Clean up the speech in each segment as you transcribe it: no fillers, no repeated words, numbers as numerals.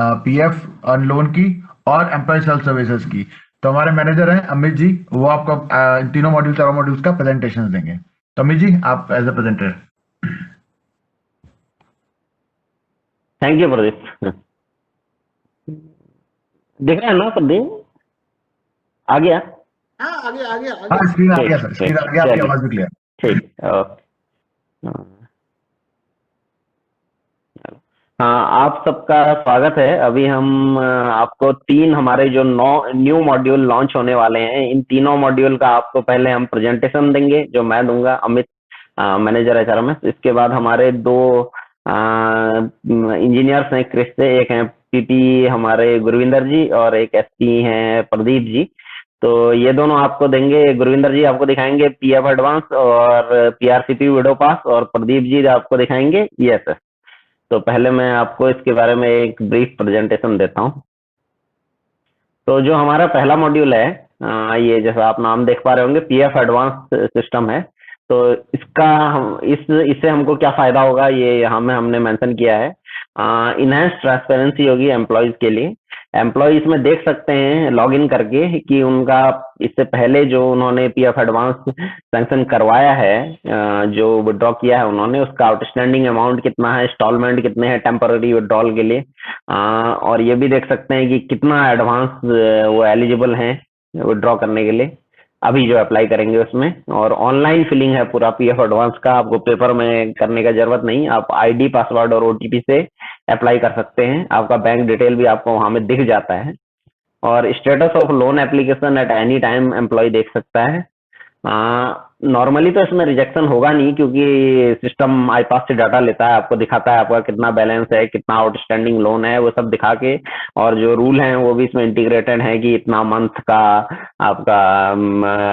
PF loan की और employ self services की। तो हमारे मैनेजर हैं अमित जी, वो आपको इन तीनों मॉड्यूल, चारों मॉड्यूल्स का प्रेजेंटेशन देंगे। तो अमित जी, आप as a presenter. Thank you Pradeep. दिख रहा है ना प्रदीप? आ गया? हाँ, आ गया आ गया आ हाँ, गया। स्क्रीन आ गया ठीक सर, स्क्रीन ठीक, आ गया, आपकी चलिए आवाज भी क्लियर। ठीक, ओके। हाँ, आप सबका स्वागत है। अभी हम आपको तीन हमारे जो न्यू मॉड्यूल लॉन्च होने वाले हैं, इन तीनों मॉड्यूल का आपको पहले हम प्रेजेंटेशन देंगे, जो मैं दूंगा, अमित, मैनेजर एचआरएमएस। इसके बाद हमारे दो इंजीनियर्स हैं क्रिस से, एक हैं पीपी हमारे गुरविंदर जी, और एक एसपी हैं प्रदीप जी। तो ये दोनों आपको देंगे। गुरविंदर जी आपको दिखाएंगे पीएफ एडवांस और पीआरसीपी विडो पास, और प्रदीप जी आपको दिखाएंगे ईएसएस। तो पहले मैं आपको इसके बारे में एक ब्रीफ प्रेजेंटेशन देता हूँ। तो जो हमारा पहला मॉड्यूल है, ये जैसा आप नाम देख पा रहे होंगे, पीएफ एडवांस सिस्टम है। तो इसका इससे हमको क्या फायदा होगा, ये यहाँ में हमने मेंशन किया है। इनहेंस ट्रांसपेरेंसी होगी एम्प्लॉयज के लिए। एम्प्लॉय इसमें देख सकते हैं लॉग इन करके कि उनका इससे पहले जो उन्होंने पीएफ एडवांस सैंक्शन करवाया है, जो विड्रॉ किया है उन्होंने, उसका आउटस्टैंडिंग अमाउंट कितना है, इंस्टॉलमेंट कितने हैं टेम्पररी विड्रॉल के लिए। और ये भी देख सकते हैं कि कितना एडवांस वो एलिजिबल हैं विड्रॉ करने के लिए, अभी जो अप्लाई करेंगे उसमें। और ऑनलाइन फिलिंग है पूरा पीएफ एडवांस का, आपको पेपर में करने का जरूरत नहीं, आप आईडी, पासवर्ड और ओटीपी से अप्लाई कर सकते हैं। आपका बैंक डिटेल भी आपको वहां में दिख जाता है। और status of loan application at any time employee देख सकता है। नॉर्मली तो इसमें रिजेक्शन होगा नहीं, क्योंकि सिस्टम आईपास से डाटा लेता है, आपको दिखाता है आपका कितना बैलेंस है, कितना आउटस्टैंडिंग लोन है, वो सब दिखा के। और जो रूल हैं वो भी इसमें इंटीग्रेटेड है कि इतना मंथ का आपका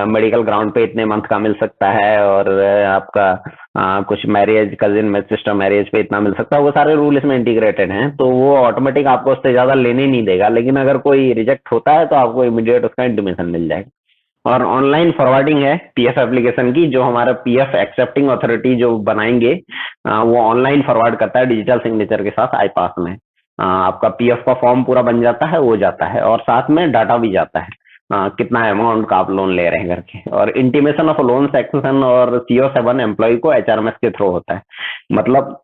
मेडिकल ग्राउंड पे इतने मंथ का मिल सकता है, और आपका कुछ मैरिज, कजिन में सिस्टर मैरिज पे इतना मिल सकता है। वो सारे रूल इसमें इंटीग्रेटेड हैं, तो वो ऑटोमेटिक आपको उससे ज्यादा लेने नहीं देगा। लेकिन अगर कोई रिजेक्ट होता है तो आपको इमीडिएट उसका इंटीमेशन मिल जाएगा। और ऑनलाइन फॉरवर्डिंग है पीएफ एप्लीकेशन की, जो हमारा पीएफ एक्सेप्टिंग अथॉरिटी जो बनाएंगे, वो ऑनलाइन फॉरवर्ड करता है डिजिटल सिग्नेचर के साथ आईपास में। आपका पीएफ का फॉर्म पूरा बन जाता है, वो जाता है, और साथ में डाटा भी जाता है, कितना अमाउंट का आप लोन ले रहे हैं करके। और इंटीमेशन ऑफ लोन सेक्शन और CO7 एम्प्लॉय को एचआरएमएस के थ्रू होता है। मतलब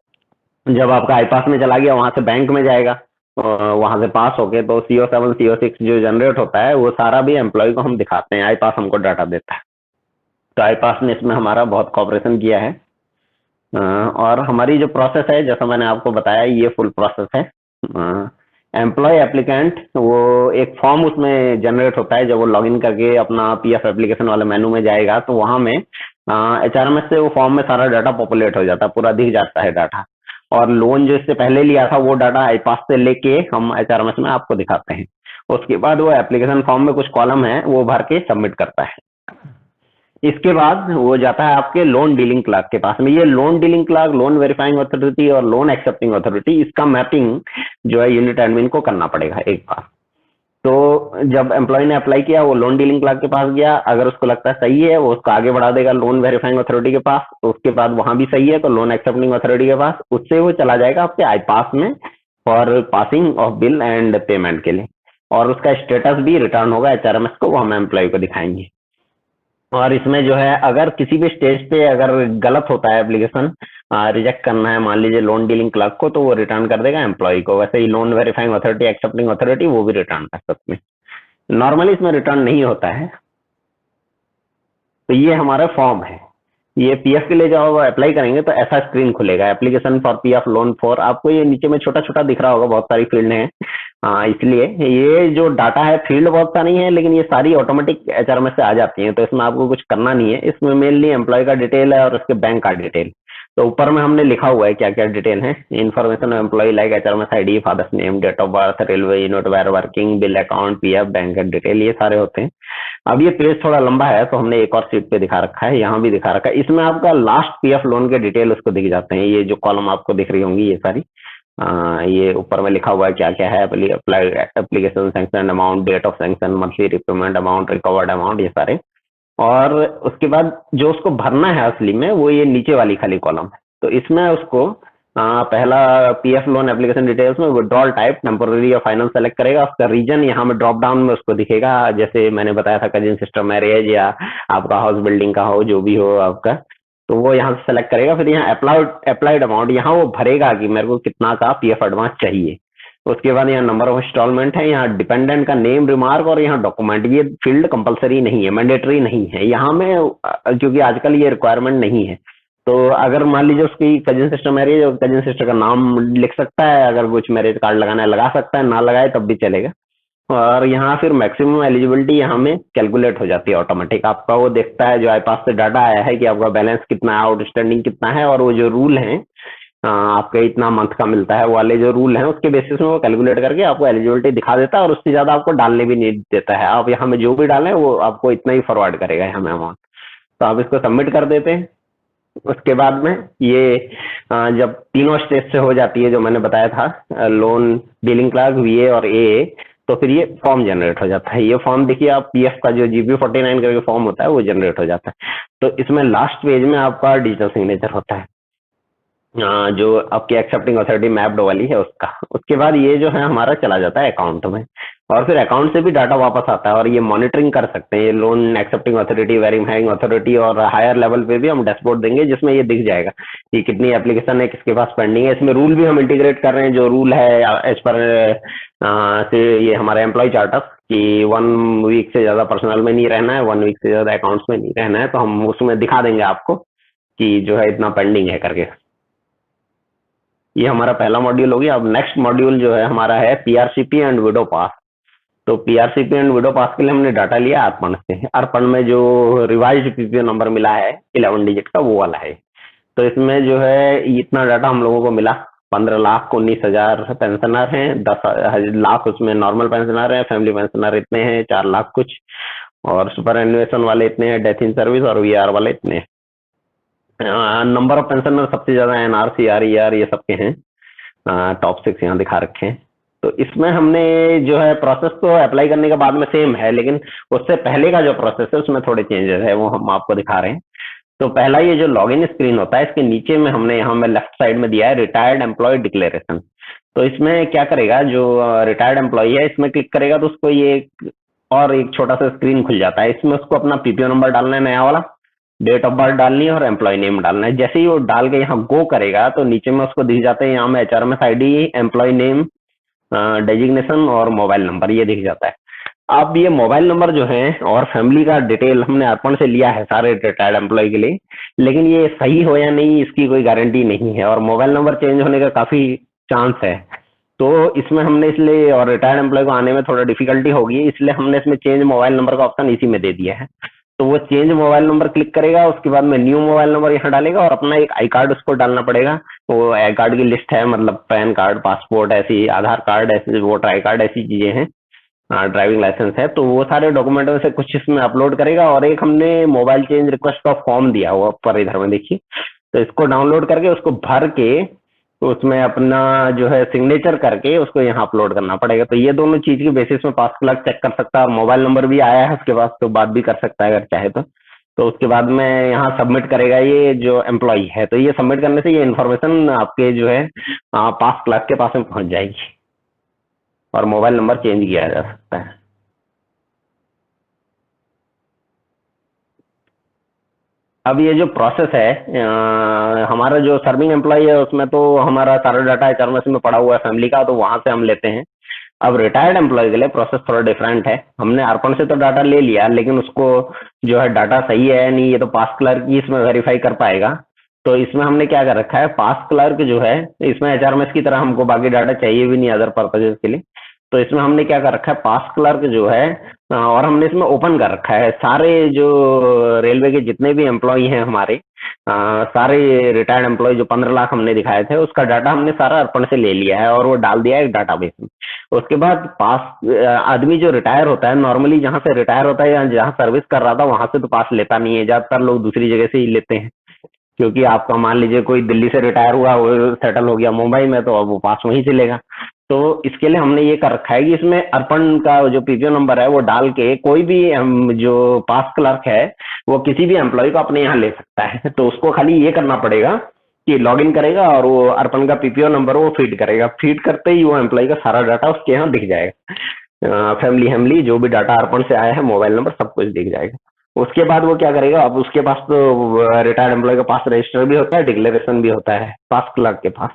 जब आपका आईपास में चला गया, वहां से बैंक में जाएगा, वहां से पास होके, तो CO7 CO6 जो जनरेट होता है, वो सारा भी एम्प्लॉय को हम दिखाते हैं। आईपास हमको डाटा देता है। तो आईपास ने इसमें हमारा बहुत कॉपरेशन किया है। और हमारी जो प्रोसेस है, जैसा मैंने आपको बताया, ये फुल प्रोसेस है। एम्प्लॉय एप्लीकेंट, वो एक फॉर्म उसमें जनरेट होता है। जब वो लॉगिन करके अपना पीएफ एप्लीकेशन वाले मेनू में जाएगा, तो वहां में एचआरएमएस से वो फॉर्म में सारा डाटा पॉपुलेट हो जाता है, पूरा दिख जाता है डाटा। और लोन जो इससे पहले लिया था, वो डाटा आईपास से लेके हम एचआरएमएस में आपको दिखाते हैं। उसके बाद वो एप्लीकेशन फॉर्म में कुछ कॉलम है, वो भर के सबमिट करता है। इसके बाद वो जाता है आपके लोन डीलिंग क्लर्क के पास में। ये loan dealing clerk, loan verifying authority और लोन एक्सेप्टिंग अथॉरिटी, इसका मैपिंग जो है यूनिट एडमिन को करना पड़ेगा एक बार। तो जब एम्प्लॉय ने अप्लाई किया, वो लोन डीलिंग क्लर्क के पास गया, अगर उसको लगता है सही है, वो उसको आगे बढ़ा देगा लोन वेरीफाइंग अथॉरिटी के पास। तो उसके बाद वहां भी सही है तो लोन एक्सेप्टिंग अथॉरिटी के पास, उससे वो चला जाएगा आपके आईपास में for passing of bill and payment के लिए। और उसका स्टेटस भी रिटर्न होगा एचआरएमएस को, वो हम एम्प्लॉय को दिखाएंगे। और इसमें जो है, अगर किसी भी स्टेज पे अगर गलत होता है एप्लीकेशन, रिजेक्ट करना है मान लीजिए लोन डीलिंग क्लर्क को, तो वो रिटर्न कर देगा एम्प्लॉय को। वैसे ही loan verifying authority, accepting authority, वो भी रिटर्न कर सकते हैं। नॉर्मली इसमें रिटर्न नहीं होता है। तो ये हमारा फॉर्म है। ये पीएफ के लिए जब अप्लाई करेंगे तो ऐसा स्क्रीन खुलेगा, application for PF loan for. आपको ये नीचे में छोटा छोटा दिख रहा होगा, बहुत सारी फील्ड है। इसलिए ये जो डाटा है, फील्ड बहुत सारी है, लेकिन ये सारी ऑटोमेटिक एचआरएमएस से आ जाती हैं, तो इसमें आपको कुछ करना नहीं है। इसमें मेनली एम्प्लॉय का डिटेल है और उसके बैंक का डिटेल। तो ऊपर में हमने लिखा हुआ है क्या क्या डिटेल है। Information of employee like HRMS ID, father's name, date of birth, railway unit, where working, bill account, PF, bank का डिटेल, ये सारे होते हैं। अब ये पेज थोड़ा लंबा है, तो हमने एक और शीट पे दिखा रखा है, यहाँ भी दिखा रखा है। इसमें आपका लास्ट पीएफ लोन के डिटेल उसको दिख जाते हैं। ये जो कॉलम आपको दिख रही होंगी, ये सारी, ये ऊपर में लिखा हुआ है क्या क्या है। Application sanction amount, date of sanction, monthly repayment amount, recovered amount, ये सारे। और उसके बाद जो उसको भरना है असली में, वो ये नीचे वाली खाली कॉलम है। तो इसमें उसको पहला पीएफ लोन एप्लीकेशन डिटेल्स में विड्रॉल टाइप टेम्पोररी या फाइनल सेलेक्ट करेगा, उसका रीजन यहाँ में ड्रॉप डाउन में उसको दिखेगा, जैसे मैंने बताया था कजिन सिस्टर मैरिज या आपका हाउस बिल्डिंग का हो, जो भी हो आपका, तो वो यहाँ से सेलेक्ट करेगा। फिर यहाँ अप्लाइड अमाउंट यहाँ वो भरेगा कि मेरे को कितना का पीएफ एडवांस चाहिए। उसके बाद यहाँ नंबर ऑफ इंस्टॉलमेंट है, यहाँ डिपेंडेंट का नेम रिमार्क और यहाँ डॉक्यूमेंट, ये फील्ड कंपलसरी नहीं है, मैंडेटरी नहीं है यहाँ में, क्योंकि आजकल ये रिक्वायरमेंट नहीं है। तो अगर मान लीजिए उसकी कजिन सिस्टर मैरिज और कजिन सिस्टर का नाम लिख सकता है, अगर कुछ मैरिज कार्ड लगाना है लगा सकता है, ना लगाए तब भी चलेगा। और यहाँ फिर मैक्सिमम एलिजिबिलिटी यहाँ में कैलकुलेट हो जाती है ऑटोमेटिक, आपका वो देखता है जो आई पास से डाटा आया है कि आपका बैलेंस कितना है, आउटस्टैंडिंग कितना है, और वो जो रूल है आपका इतना मंथ का मिलता है, वो वाले जो रूल हैं उसके बेसिस में वो कैलकुलेट करके आपको एलिजिबिलिटी दिखा देता है, और उससे ज्यादा आपको डालने भी नहीं देता है। आप यहाँ में जो भी डालें वो आपको इतना ही फॉरवर्ड करेगा यहाँ में अमाउंट। तो आप इसको सबमिट कर देते हैं। उसके बाद में ये जब तीनों स्टेज से हो जाती है जो मैंने बताया था, लोन, डीलिंग क्लर्क, वीए और ए, तो फिर ये फॉर्म जनरेट हो जाता है। ये फॉर्म देखिए आप, पीएफ का जो GP49 करके फॉर्म होता है वो जनरेट हो जाता है। तो इसमें लास्ट पेज में आपका डिजिटल सिग्नेचर होता है, जो आपकी एक्सेप्टिंग अथॉरिटी मैप्ड वाली है उसका। उसके बाद ये जो है हमारा चला जाता है अकाउंट में, और फिर अकाउंट से भी डाटा वापस आता है, और ये मॉनिटरिंग कर सकते हैं, ये loan accepting authority, verifying authority, और हायर लेवल पे भी हम डैशबोर्ड देंगे जिसमें ये दिख जाएगा कि कितनी एप्लीकेशन है, किसके पास पेंडिंग है। इसमें रूल भी हम इंटीग्रेट कर रहे हैं, जो रूल है एज पर से ये हमारे एम्प्लॉय चार्टर कि 1 वीक से ज्यादा पर्सनल में नहीं रहना है, 1 वीक से ज्यादा अकाउंट्स में नहीं रहना है, तो हम उसमें दिखा देंगे आपको कि जो है इतना पेंडिंग है करके। ये हमारा पहला मॉड्यूल हो गया। अब नेक्स्ट मॉड्यूल जो है हमारा है पीआरसीपी एंड विडो पास। तो पीआरसीपी एंड विडो पास के लिए हमने डाटा लिया अर्पण से। अर्पण में जो रिवाइज्ड पीपीओ नंबर मिला है 11 डिजिट का, वो वाला है। तो इसमें जो है इतना डाटा हम लोगों को मिला, 15,19,000 पेंशनर हैं, 10 लाख उसमें नॉर्मल पेंशनर हैं, फैमिली पेंशनर इतने हैं 4 लाख कुछ, और सुपर एन्युएशन वाले इतने हैं, डेथ इन सर्विस और वीआर वाले इतने हैं। नंबर ऑफ पेंशनर सबसे ज्यादा एनआर, सीआर, ईआर ये सबके हैं, टॉप 6 यहाँ दिखा रखे हैं। तो इसमें हमने जो है प्रोसेस तो अप्लाई करने के बाद में सेम है, लेकिन उससे पहले का जो प्रोसेस है उसमें थोड़े चेंजेस है, वो हम आपको दिखा रहे हैं। तो पहला ये जो लॉगिन स्क्रीन होता है, इसके नीचे में हमने यहाँ में लेफ्ट साइड में दिया है रिटायर्ड एम्प्लॉय डिक्लेरेशन। तो इसमें क्या करेगा, जो रिटायर्ड एम्प्लॉय है इसमें क्लिक करेगा तो उसको ये और एक छोटा सा स्क्रीन खुल जाता है। इसमें उसको अपना पीपीओ नंबर डालना है नया वाला, डेट ऑफ बर्थ डालनी है और एम्प्लॉय नेम डालना है। जैसे ही वो डाल के यहाँ गो करेगा तो नीचे में उसको दिख जाते हैं यहाँ में HRMS ID, employee name, designation और मोबाइल नंबर, ये दिख जाता है। अब ये मोबाइल नंबर जो है और फैमिली का डिटेल हमने अर्पण से लिया है सारे रिटायर्ड एम्प्लॉय के लिए, लेकिन ये सही हो या नहीं इसकी कोई गारंटी नहीं है, और मोबाइल नंबर चेंज होने का काफी चांस है। तो इसमें हमने इसलिए, और रिटायर्ड एम्प्लॉय को आने में थोड़ा डिफिकल्टी होगी, इसलिए हमने इसमें चेंज मोबाइल नंबर का ऑप्शन इसी में दे दिया है। तो वो चेंज मोबाइल नंबर क्लिक करेगा, उसके बाद में न्यू मोबाइल नंबर यहाँ डालेगा, और अपना एक आई कार्ड उसको डालना पड़ेगा। वो आई कार्ड की लिस्ट है, मतलब पैन कार्ड, पासपोर्ट, ऐसी आधार कार्ड, ऐसी वोटर आई कार्ड, ऐसी चीजें हैं, ड्राइविंग लाइसेंस है, तो वो सारे डॉक्यूमेंट में से कुछ इसमें अपलोड करेगा। और एक हमने मोबाइल चेंज रिक्वेस्ट का फॉर्म दिया हुआ ऊपर इधर में देखिए, तो इसको डाउनलोड करके उसको भर के उसमें अपना जो है सिग्नेचर करके उसको यहाँ अपलोड करना पड़ेगा। तो ये दोनों चीज के बेसिस में पास क्लर्क चेक कर सकता है, और मोबाइल नंबर भी आया है उसके पास तो बात भी कर सकता है अगर चाहे तो उसके बाद में यहाँ सबमिट करेगा ये जो एम्प्लॉय है। तो ये सबमिट करने से ये इन्फॉर्मेशन आपके जो है पास क्लर्क के पास में पहुंच जाएगी, और मोबाइल नंबर चेंज किया जा सकता है। अब ये जो प्रोसेस है, हमारा जो सर्विंग एम्प्लॉय है उसमें तो हमारा सारा डाटा HRMS में पड़ा हुआ है फैमिली का, तो वहां से हम लेते हैं। अब रिटायर्ड एम्प्लॉय के लिए प्रोसेस थोड़ा डिफरेंट है। हमने अर्पण से तो डाटा ले लिया, लेकिन उसको जो है डाटा सही है नहीं ये तो पास क्लर्क ही इसमें वेरीफाई कर पाएगा। तो इसमें हमने क्या कर रखा है, पास क्लर्क जो है इसमें HRMS की तरह हमको बाकी डाटा चाहिए भी नहीं अदर पर्पजेस के लिए। तो इसमें हमने क्या कर रखा है, पास क्लर्क जो है, और हमने इसमें ओपन कर रखा है सारे जो रेलवे के जितने भी एम्प्लॉय हैं हमारे, सारे रिटायर्ड एम्प्लॉय जो 15 लाख हमने दिखाए थे उसका डाटा हमने सारा अर्पण से ले लिया है और वो डाल दिया है एक डाटाबेस में। उसके बाद पास आदमी जो रिटायर होता है, नॉर्मली जहां से रिटायर होता है या जहां सर्विस कर रहा था वहां से तो पास लेता नहीं है, ज्यादातर लोग दूसरी जगह से ही लेते हैं। क्योंकि आपका मान लीजिए कोई दिल्ली से रिटायर हुआ, वो सेटल हो गया मुंबई में, तो अब वो पास वहीं चलेगा। तो इसके लिए हमने ये कर रखा है कि इसमें अर्पण का जो पीपीओ नंबर है वो डाल के कोई भी जो पास क्लर्क है वो किसी भी एम्प्लॉय को अपने यहाँ ले सकता है। तो उसको खाली ये करना पड़ेगा कि लॉगिन करेगा और वो अर्पण का पीपीओ नंबर वो फीड करेगा। फीड करते ही वो एम्प्लॉय का सारा डाटा उसके यहाँ दिख जाएगा। फैमिली जो भी डाटा अर्पण से आया है, मोबाइल नंबर सब कुछ दिख जाएगा। उसके बाद वो क्या करेगा, अब उसके पास तो रिटायर्ड एम्प्लॉय के पास रजिस्टर भी होता है, डिक्लेरेशन भी होता है पास क्लर्क के पास।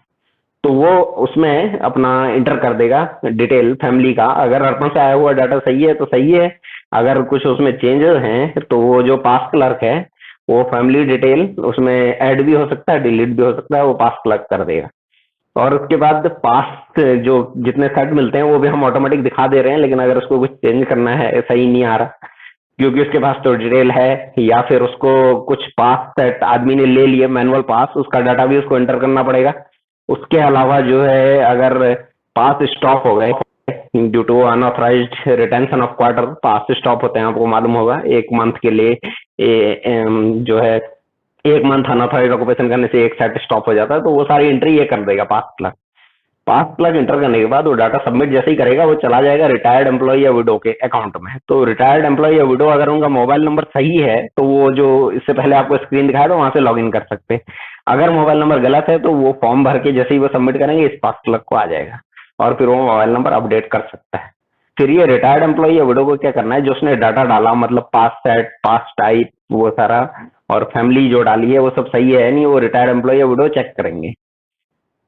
तो वो उसमें अपना इंटर कर देगा डिटेल फैमिली का। अगर अर्पण से आया हुआ डाटा सही है तो सही है, अगर कुछ उसमें चेंजेस हैं तो वो जो पास क्लर्क है वो फैमिली डिटेल उसमें ऐड भी हो सकता है, डिलीट भी हो सकता है, वो पास क्लर्क कर देगा। और उसके बाद पास जो जितने सेट मिलते हैं वो भी हम ऑटोमेटिक दिखा दे रहे हैं, लेकिन अगर उसको कुछ चेंज करना है, सही नहीं आ रहा क्योंकि उसके पास तो डिटेल है, या फिर उसको कुछ पास सेट आदमी ने ले लिए मैनुअल पास, उसका डाटा भी उसको एंटर करना पड़ेगा। उसके अलावा जो है अगर पास स्टॉप हो गए due to unauthorised retention of quarter, pass stop होते हैं आपको मालूम होगा, एक मंथ के लिए जो है एक मंथ अनऑथराइज्ड ऑक्यूपेशन करने से एक सेट स्टॉप हो जाता है, तो वो सारी एंट्री ये कर देगा पास क्लर्क। पास क्लर्क इंटर करने के बाद वो डाटा सबमिट जैसे ही करेगा वो चला जाएगा रिटायर्ड एम्प्लॉय या विडो के अकाउंट में। तो रिटायर्ड एम्प्लॉय या विडो अगर उनका मोबाइल नंबर सही है तो वो जो इससे पहले आपको स्क्रीन दिखाया था वहां से लॉग इन कर सकते हैं। अगर मोबाइल नंबर गलत है तो वो फॉर्म भर के जैसे ही वो सबमिट करेंगे इस पास क्लर्क को आ जाएगा और फिर वो मोबाइल नंबर अपडेट कर सकता है। फिर ये रिटायर्ड एम्प्लॉय या विडो को क्या करना है, जो उसने डाटा डाला मतलब पास सेट, पास टाइप, वो सारा और फैमिली जो डाली है वो सब सही है नहीं, वो रिटायर्ड एम्प्लॉय या विडो चेक करेंगे।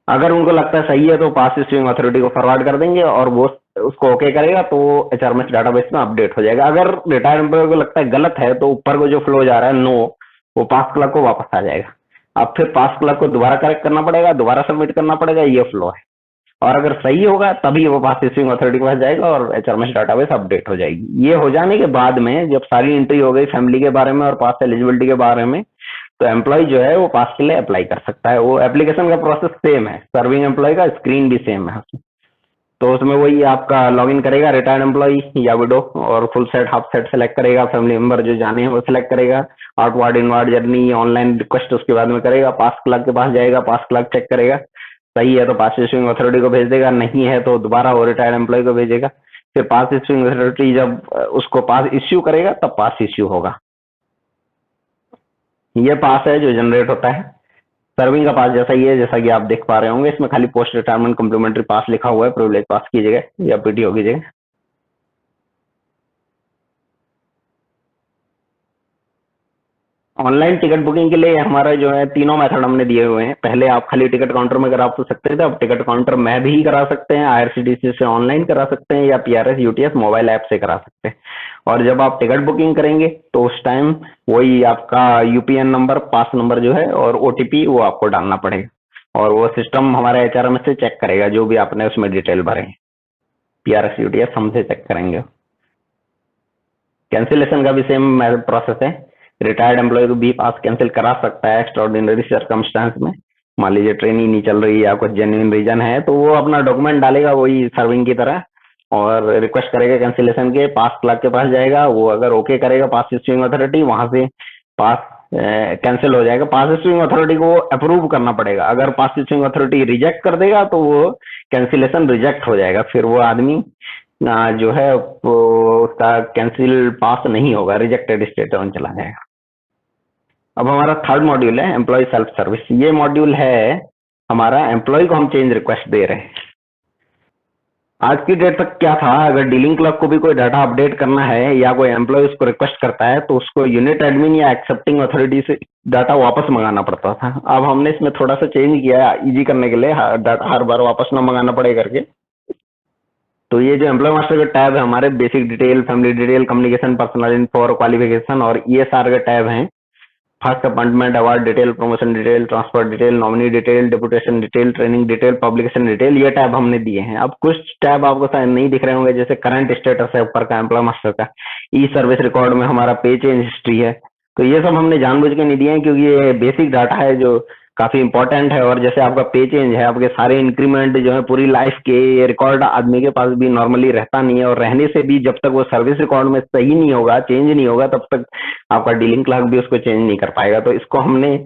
अगर उनको लगता है सही है तो पास इश्यूइंग अथॉरिटी को फॉरवर्ड कर देंगे और वो उसको ओके करेगा तो एचआरएमएस डाटाबेस में अपडेट हो जाएगा। अगर रिटायर्ड एम्प्लॉय को लगता है गलत है तो ऊपर को जो फ्लो जा रहा है नो, वो पास क्लर्क को वापस आ जाएगा। अब फिर पास क्लर्क को दोबारा करेक्ट करना पड़ेगा, दोबारा सबमिट करना पड़ेगा, ये फ्लो है। और अगर सही होगा तभी वो पास इश्यूइंग अथॉरिटी के पास जाएगा और एचआरएमएस डाटाबेस अपडेट हो जाएगी। ये हो जाने के बाद में जब सारी एंट्री हो गई फैमिली के बारे में और पास एलिजिबिलिटी के बारे में, तो एम्प्लॉय जो है वो पास के लिए अप्लाई कर सकता है। वो एप्लीकेशन का प्रोसेस सेम है, सर्विंग एम्प्लॉय का स्क्रीन भी सेम है। तो उसमें वही आपका लॉगिन करेगा रिटायर्ड एम्प्लॉय या विडो और full set half set select करेगा, फैमिली मेंबर जो जाने हैं वो सिलेक्ट करेगा, outward inward journey online request उसके बाद में करेगा, पास क्लर्क के पास जाएगा, पास क्लर्क चेक करेगा, सही है तो पास इश्यूइंग अथॉरिटी को भेज देगा, नहीं है तो दोबारा वो रिटायर्ड एम्प्लॉय को भेजेगा। फिर पास इश्यूइंग अथॉरिटी जब उसको पास इश्यू करेगा तब पास इश्यू होगा। ये पास है जो जनरेट होता है, सर्विंग का पास जैसा ही है जैसा कि आप देख पा रहे होंगे। इसमें खाली पोस्ट रिटायरमेंट कम्प्लीमेंट्री पास लिखा हुआ है, प्रिविलेज पास कीजिएगा या पीटीओ कीजिएगा। ऑनलाइन टिकट बुकिंग के लिए हमारा जो है तीनों मेथड हमने दिए हुए हैं। पहले आप खाली टिकट काउंटर में करा तो सकते थे, अब टिकट काउंटर में भी करा सकते हैं, आईआरसीटीसी से ऑनलाइन करा सकते हैं या पीआरएस यूटीएस मोबाइल ऐप से करा सकते हैं। और जब आप टिकट बुकिंग करेंगे तो उस टाइम वही आपका यूपीएन नंबर, पास नंबर जो है और ओटीपी वो आपको डालना पड़ेगा और वो सिस्टम हमारे एचआरएमएस से चेक करेगा जो भी आपने उसमें डिटेल भरे। पीआरएस यूटीएस हमसे चेक करेंगे। कैंसिलेशन का भी सेम प्रोसेस है, रिटायर्ड एम्प्लॉय को भी पास कैंसिल करा सकता है एक्स्ट्राऑर्डिनरी सर्कमस्टांस में। मान लीजिए ट्रेनिंग नहीं चल रही या कुछ जेन्युइन रीजन है तो वो अपना डॉक्यूमेंट डालेगा वही सर्विंग की तरह और रिक्वेस्ट करेगा कैंसिलेशन के, पास क्लर्क के पास जाएगा, वो अगर ओके करेगा पास इश्यूइंग अथॉरिटी, वहां से पास कैंसिल हो जाएगा। पास इश्यूइंग अथॉरिटी को अप्रूव करना पड़ेगा, अगर पास इश्यूइंग अथॉरिटी रिजेक्ट कर देगा तो वो कैंसिलेशन रिजेक्ट हो जाएगा, फिर वो आदमी जो है वो उसका कैंसिल पास नहीं होगा, रिजेक्टेड स्टेटस में चला जाएगा। अब हमारा थर्ड मॉड्यूल है एम्प्लॉय सेल्फ सर्विस। ये मॉड्यूल है हमारा एम्प्लॉय को हम चेंज रिक्वेस्ट दे रहे हैं। आज की डेट तक क्या था, अगर डीलिंग क्लर्क को भी कोई डाटा अपडेट करना है या कोई एम्प्लॉय उसको रिक्वेस्ट करता है तो उसको यूनिट एडमिन या एक्सेप्टिंग अथॉरिटी से डाटा वापस मंगाना पड़ता था। अब हमने इसमें थोड़ा सा चेंज किया है इजी करने के लिए, डाटा हर बार वापस ना मंगाना पड़े करके। तो ये जो एम्प्लॉय मास्टर का टैब है हमारे basic detail, family detail, communication, personal info और क्वालिफिकेशन और ईएसआर के टैब हैं। First appointment, award detail, promotion detail, transfer detail, nominee detail, deputation detail, training detail, publication detail, ये टैब हमने दिए हैं। अब कुछ टैब आपको शायद नहीं दिख रहे होंगे, जैसे करंट स्टेटस है ऊपर का एम्प्लॉय मास्टर का, ई सर्विस रिकॉर्ड में हमारा पे चेंज हिस्ट्री है। तो ये सब हमने जानबूझ के नहीं दिए हैं क्योंकि ये बेसिक डाटा है जो काफी इंपॉर्टेंट है। और जैसे आपका पे चेंज है, आपके सारे इंक्रीमेंट जो है पूरी लाइफ के, ये रिकॉर्ड आदमी के पास भी नॉर्मली रहता नहीं है और रहने से भी जब तक वो सर्विस रिकॉर्ड में सही नहीं होगा, चेंज नहीं होगा, तब तक आपका डीलिंग क्लर्क भी उसको चेंज नहीं कर पाएगा। तो इसको हमने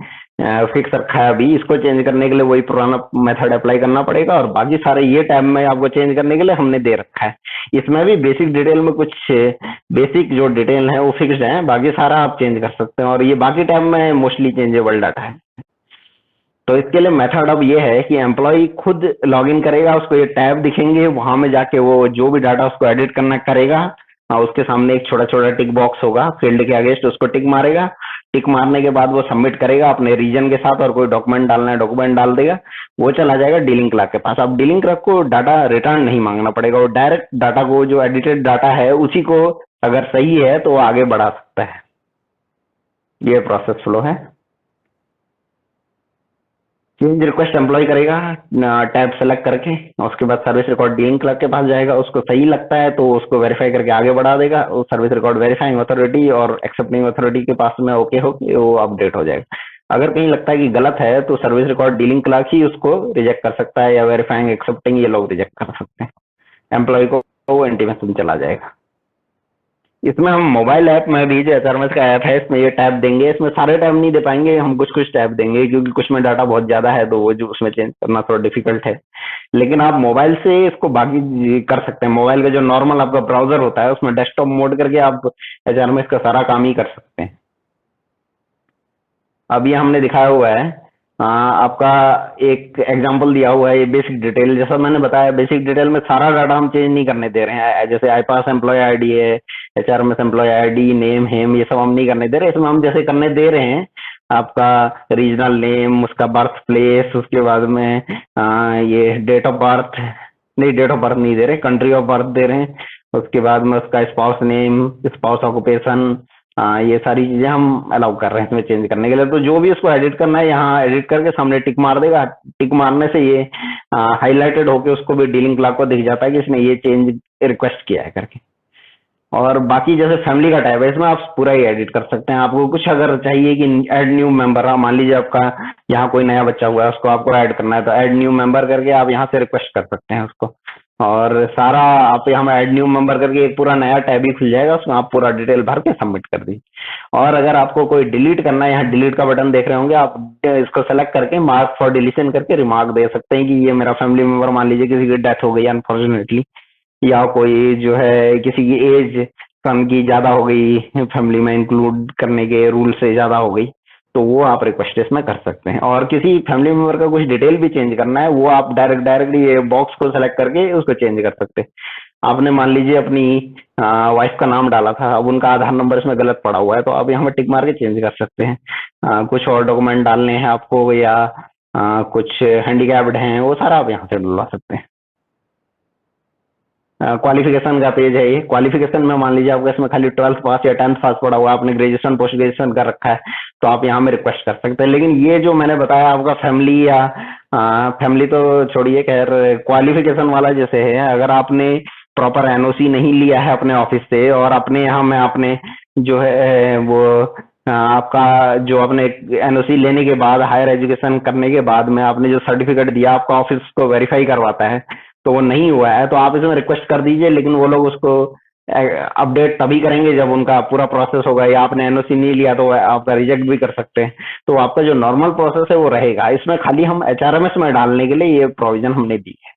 फिक्स रखा है। अभी इसको चेंज करने के लिए वही पुराना मेथड अप्लाई करना पड़ेगा और बाकी सारे ये टैब में आपको चेंज करने के लिए हमने दे रखा है। इसमें भी बेसिक डिटेल में कुछ बेसिक जो डिटेल है वो फिक्स्ड है, बाकी सारा आप चेंज कर सकते हैं और ये बाकी टैब में मोस्टली चेंजेबल डाटा है। तो इसके लिए मेथड अब ये है कि एम्प्लॉय खुद लॉगिन करेगा, उसको ये टैब दिखेंगे, वहां में जाके वो जो भी डाटा उसको एडिट करना करेगा। उसके सामने एक छोटा छोटा टिक बॉक्स होगा फील्ड के अगेंस्ट, उसको टिक मारेगा। टिक मारने के बाद वो सबमिट करेगा अपने रीजन के साथ, और कोई डॉक्यूमेंट डालना है डॉक्यूमेंट डाल देगा। वो चला जाएगा डीलिंग क्लर्क के पास। अब डीलिंग क्लर्क को डाटा रिटर्न नहीं मांगना पड़ेगा, वो डायरेक्ट डाटा को, जो एडिटेड डाटा है उसी को अगर सही है तो वो आगे बढ़ा सकता है। ये प्रोसेस फ्लो है। चेंज रिक्वेस्ट एम्प्लॉय करेगा टैब सेलेक्ट करके, उसके बाद सर्विस रिकॉर्ड डीलिंग क्लर्क के पास जाएगा। उसको सही लगता है तो उसको वेरीफाई करके आगे बढ़ा देगा। सर्विस रिकॉर्ड वेरीफाइंग अथॉरिटी और एक्सेप्टिंग अथॉरिटी के पास में ओके हो कि वो अपडेट हो जाएगा। अगर कहीं लगता है कि गलत है तो सर्विस रिकॉर्ड डीलिंग क्लर्क ही उसको रिजेक्ट कर सकता है, या वेरीफाइंग एक्सेप्टिंग ये लोग रिजेक्ट कर सकते हैं। एम्प्लॉय को वो इंटीमेशन चला जाएगा। इसमें हम मोबाइल ऐप में भी, जो एचआरएमएस का ऐप है, इसमें ये टैब देंगे। इसमें सारे टैब नहीं दे पाएंगे हम, कुछ कुछ टैब देंगे क्योंकि कुछ में डाटा बहुत ज्यादा है तो वो जो उसमें चेंज करना थोड़ा डिफिकल्ट है। लेकिन आप मोबाइल से इसको बाकी कर सकते हैं। मोबाइल का जो नॉर्मल आपका ब्राउजर होता है उसमें डेस्कटॉप मोड करके आप एचआरएमएस का सारा काम ही कर सकते हैं। अब ये हमने दिखाया हुआ है, आपका एक एग्जांपल दिया हुआ है। ये बेसिक डिटेल, जैसा मैंने बताया, बेसिक डिटेल में सारा डाटा हम चेंज नहीं करने दे रहे हैं। जैसे आईपास एम्प्लॉय आईडी है, एचआरएमएस एम्प्लॉय आईडी, नेम हेम, ये सब हम नहीं करने दे रहे। इसमें हम जैसे करने दे रहे हैं आपका रीजनल नेम, उसका बर्थ प्लेस, उसके बाद में ये डेट ऑफ बर्थ, नहीं डेट ऑफ बर्थ नहीं दे रहे, कंट्री ऑफ बर्थ दे रहे हैं। उसके बाद में उसका स्पाउस नेम, स्पाउस ऑक्यूपेशन, ये सारी चीजें हम अलाउ कर रहे हैं इसमें चेंज करने के लिए। तो जो भी उसको एडिट करना है यहाँ एडिट करके सामने टिक मार देगा। टिक मारने से ये हाईलाइटेड होके उसको भी डीलिंग क्लर्क को दिख जाता है कि इसने ये चेंज रिक्वेस्ट किया है करके। और बाकी जैसे फैमिली का टैब है, इसमें आप पूरा ही एडिट कर सकते हैं। आपको कुछ अगर चाहिए कि ऐड न्यू मेंबर, मान लीजिए आपका यहाँ कोई नया बच्चा हुआ है, उसको आपको ऐड करना है, तो ऐड न्यू मेंबर करके आप यहाँ से रिक्वेस्ट कर सकते हैं उसको। और सारा आप यहाँ ऐड न्यू मेंबर करके एक पूरा नया टैब ही खुल जाएगा, उसमें आप पूरा डिटेल भर के सबमिट कर दीजिए। और अगर आपको कोई डिलीट करना है, यहाँ डिलीट का बटन देख रहे होंगे आप, इसको सेलेक्ट करके मार्क फॉर डिलीशन करके रिमार्क दे सकते हैं कि ये मेरा फैमिली मेंबर, मान लीजिए किसी की डेथ हो गई अनफॉर्चुनेटली, या कोई जो है किसी की एज कम की ज्यादा हो गई, फैमिली में इंक्लूड करने के रूल से ज्यादा हो गई, तो वो आप रिक्वेस्ट इसमें कर सकते हैं। और किसी फैमिली मेंबर का कुछ डिटेल भी चेंज करना है, वो आप डायरेक्टली ये बॉक्स को सेलेक्ट करके उसको चेंज कर सकते हैं। आपने मान लीजिए अपनी वाइफ का नाम डाला था, अब उनका आधार नंबर इसमें गलत पड़ा हुआ है, तो आप यहाँ पे टिक मार के चेंज कर सकते हैं। कुछ और डॉक्यूमेंट डालने हैं आपको, या कुछ हैंडीकैप्ड हैं, वो सारा आप यहाँ से डलवा सकते हैं। क्वालिफिकेशन का पेज है ये। क्वालिफिकेशन में मान लीजिए आपका इसमें खाली 12th पास या 10th पास पड़ा हुआ, आपने ग्रेजुएशन पोस्ट ग्रेजुएशन कर रखा है, तो आप यहाँ में रिक्वेस्ट कर सकते हैं। लेकिन ये जो मैंने बताया आपका फैमिली, या फैमिली तो छोड़िए, खैर क्वालिफिकेशन वाला जैसे है, अगर आपने प्रॉपर एनओसी नहीं लिया है अपने ऑफिस से, और अपने यहाँ में आपने जो है वो आपका जो अपने एनओसी लेने के बाद, हायर एजुकेशन करने के बाद में आपने जो सर्टिफिकेट दिया, आपका ऑफिस को वेरीफाई करवाता है, तो वो नहीं हुआ है, तो आप इसमें रिक्वेस्ट कर दीजिए। लेकिन वो लोग उसको अपडेट तभी करेंगे जब उनका पूरा प्रोसेस होगा, या आपने एनओसी नहीं लिया तो आप रिजेक्ट भी कर सकते हैं। तो आपका जो नॉर्मल प्रोसेस है वो रहेगा। इसमें खाली हम एचआरएमएस में डालने के लिए ये प्रोविजन हमने दी है।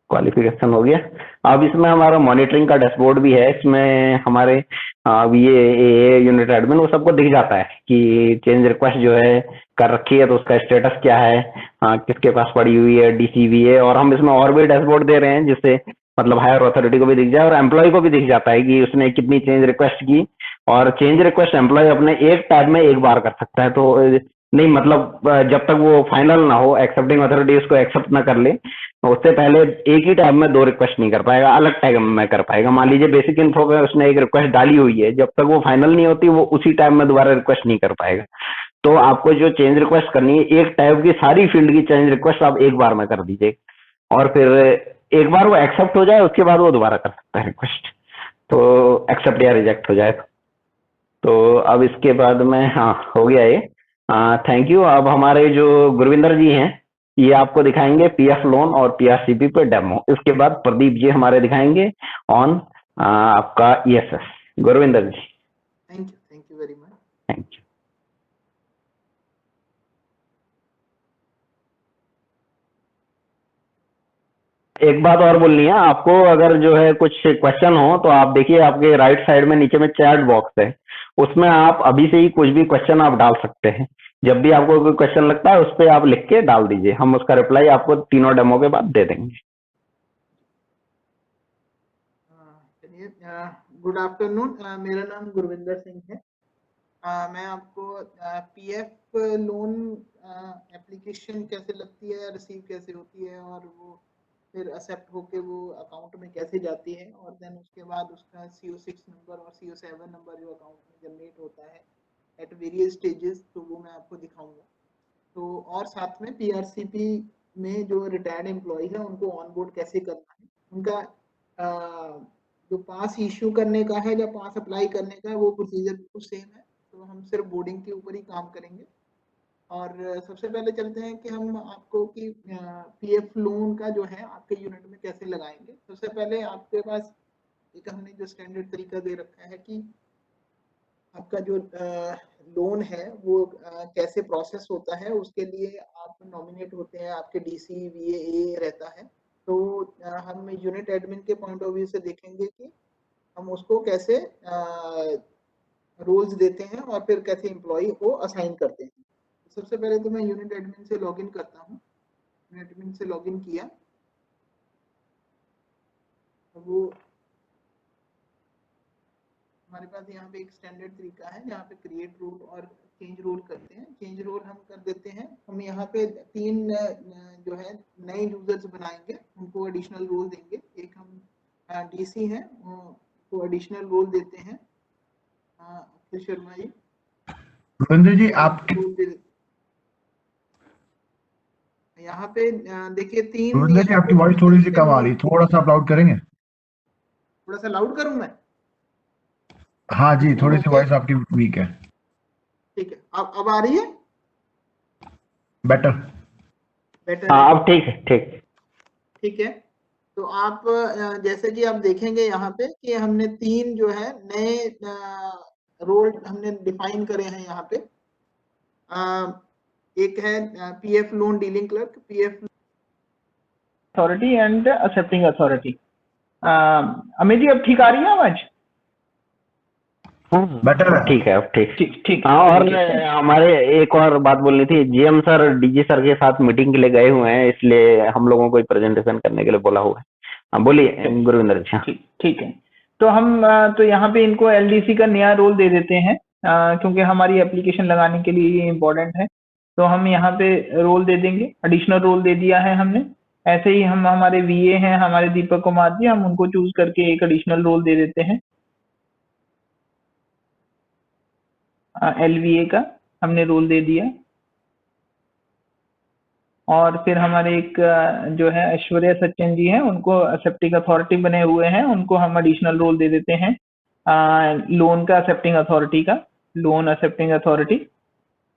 क्वालिफिकेशन हो गया। अब इसमें हमारा मॉनिटरिंग का डैशबोर्ड भी है। इसमें हमारे ये यूनिट एडमिन वो सबको दिख जाता है कि चेंज रिक्वेस्ट जो है कर रखी है तो उसका स्टेटस क्या है, किसके पास पड़ी हुई है, डीसीवी है। और हम इसमें और भी डैशबोर्ड दे रहे हैं जिससे मतलब हायर अथॉरिटी को भी दिख जाए और एम्प्लॉय को भी दिख जाता है कि उसने कितनी चेंज रिक्वेस्ट की। और चेंज रिक्वेस्ट एम्प्लॉय अपने एक टैब में एक बार कर सकता है, तो नहीं मतलब जब तक वो फाइनल ना हो, एक्सेप्टिंग अथॉरिटी उसको एक्सेप्ट ना कर ले, उससे पहले एक ही टैब में दो रिक्वेस्ट नहीं कर पाएगा, अलग टैब में कर पाएगा। मान लीजिए बेसिक इन्फो में उसने एक रिक्वेस्ट डाली हुई है, जब तक वो फाइनल नहीं होती वो उसी टैब में दोबारा रिक्वेस्ट नहीं कर पाएगा। तो आपको जो चेंज रिक्वेस्ट करनी है, एक टैब की सारी फील्ड की चेंज रिक्वेस्ट आप एक बार में कर दीजिए, और फिर एक बार वो एक्सेप्ट हो जाए उसके बाद वो दोबारा कर सकता है रिक्वेस्ट, तो एक्सेप्ट या रिजेक्ट हो जाए। तो अब इसके बाद में हाँ हो गया ये। Thank you. अब हमारे जो गुरविंदर जी हैं ये आपको दिखाएंगे पीएफ लोन और पीआरसीपी पे डेमो। इसके बाद प्रदीप जी हमारे दिखाएंगे ऑन आपका ESS. Gurvinder ji. Thank you very much. Thank you. एक बात और बोलनी है आपको, अगर जो है कुछ क्वेश्चन हो तो आप देखिए आपके राइट साइड में नीचे में चैट बॉक्स है, उसमें आप अभी से ही कुछ भी क्वेश्चन आप डाल सकते हैं। जब भी आपको कोई क्वेश्चन लगता है उस पर आप लिख के डाल दीजिए, हम उसका रिप्लाई आपको तीनों डेमो के बाद दे देंगे। चलिए, गुड आफ्टरनून। मेरा नाम गुरविंदर सिंह है। मैं आपको पीएफ लोन एप्लीकेशन कैसे लगती है, रिसीव कैसे होती है और वो फिर एक्सेप्ट होके वो अकाउंट में कैसे जाती है, और देन उसके बाद उसका CO6 नंबर और CO7 नंबर जो अकाउंट में जनरेट होता है एट वेरियस स्टेजेस, तो वो मैं आपको दिखाऊंगा। तो और साथ में पीआरसीपी में जो रिटायर्ड एम्प्लॉय है उनको ऑनबोर्ड कैसे करना है, उनका जो पास इश्यू करने का है या पास अप्लाई करने का है वो प्रोसीजर बिल्कुल सेम है। तो हम सिर्फ बोर्डिंग के ऊपर ही काम करेंगे। और सबसे पहले चलते हैं कि हम आपको कि पीएफ लोन का जो है आपके यूनिट में कैसे लगाएंगे। सबसे पहले आपके पास एक हमने जो स्टैंडर्ड तरीका दे रखा है कि आपका जो लोन है वो कैसे प्रोसेस होता है, उसके लिए आप नॉमिनेट होते हैं, आपके डीसी वीए रहता है। तो हम यूनिट एडमिन के पॉइंट ऑफ व्यू से देखेंगे कि हम उसको कैसे रोल्स देते हैं और फिर कैसे एम्प्लॉय को असाइन करते हैं। सबसे पहले तो मैं यूनिट एडमिन से लॉगिन करता हूँ। यूनिट एडमिन से लॉगिन किया, वो हमारे पास यहाँ पे एक स्टैंडर्ड तरीका है जहाँ पे क्रिएट रोल और चेंज रोल करते हैं। चेंज रोल हम कर देते हैं। हम यहाँ पे 3 जो है नए यूजर्स बनाएंगे, उनको एडिशनल रोल देंगे। एक हम डीसी हैं को एडिशनल रोल देते हैं, अखिल शर्मा जी। गुरविंदर जी आपकी यहाँ पे देखिए 3 गुरविंदर जी यहाँ पे आपकी वॉइस थोड़ी सी कम आ रही, सेक्शन, थोड़ा सा आप लाउड करेंगे? थोड़ा सा लाउड करूं मैं? हाँ जी, थोड़ी सी ओके, वॉइस आपकी वीक है। ठीक है। अब आ रही है? बेटर। बेटर है? हाँ अब ठीक है, ठीक। ठीक है। तो आप जैसे कि आप देखेंगे यहाँ पे कि हमने 3 जो है नए रोल हमने डिफाइन करे हैं यहाँ पे। एक है PF loan dealing clerk, PF authority and accepting authority. Amit ji अब ठीक आ रही है आवाज? बेटर है। ठीक है, अब ठीक। ठीक ठीक। हाँ, और ठीक है। हमारे एक और बात बोलनी थी, जीएम सर डीजी सर के साथ मीटिंग के लिए गए हुए हैं, इसलिए हम लोगों को प्रेजेंटेशन करने के लिए बोला हुआ है। हाँ बोलिए गुरविंदर जी। ठीक ठीक है। तो हम तो यहाँ पे इनको एलडीसी का नया रोल दे देते हैं, क्योंकि हमारी एप्लीकेशन लगाने के लिए ये इम्पोर्टेंट है। तो हम यहाँ पे रोल दे देंगे, एडिशनल रोल दे दिया है हमने। ऐसे ही हम हमारे वीए हैं हमारे दीपक कुमार जी, हम उनको चूज करके एक एडिशनल रोल दे देते हैं। एलवीए का हमने रोल दे दिया। और फिर हमारे एक जो है ऐश्वर्या सचिन जी हैं, उनको एक्सेप्टिंग अथॉरिटी बने हुए हैं, उनको हम एडिशनल रोल दे देते हैं लोन का एक्सेप्टिंग अथॉरिटी का, लोन एक्सेप्टिंग अथॉरिटी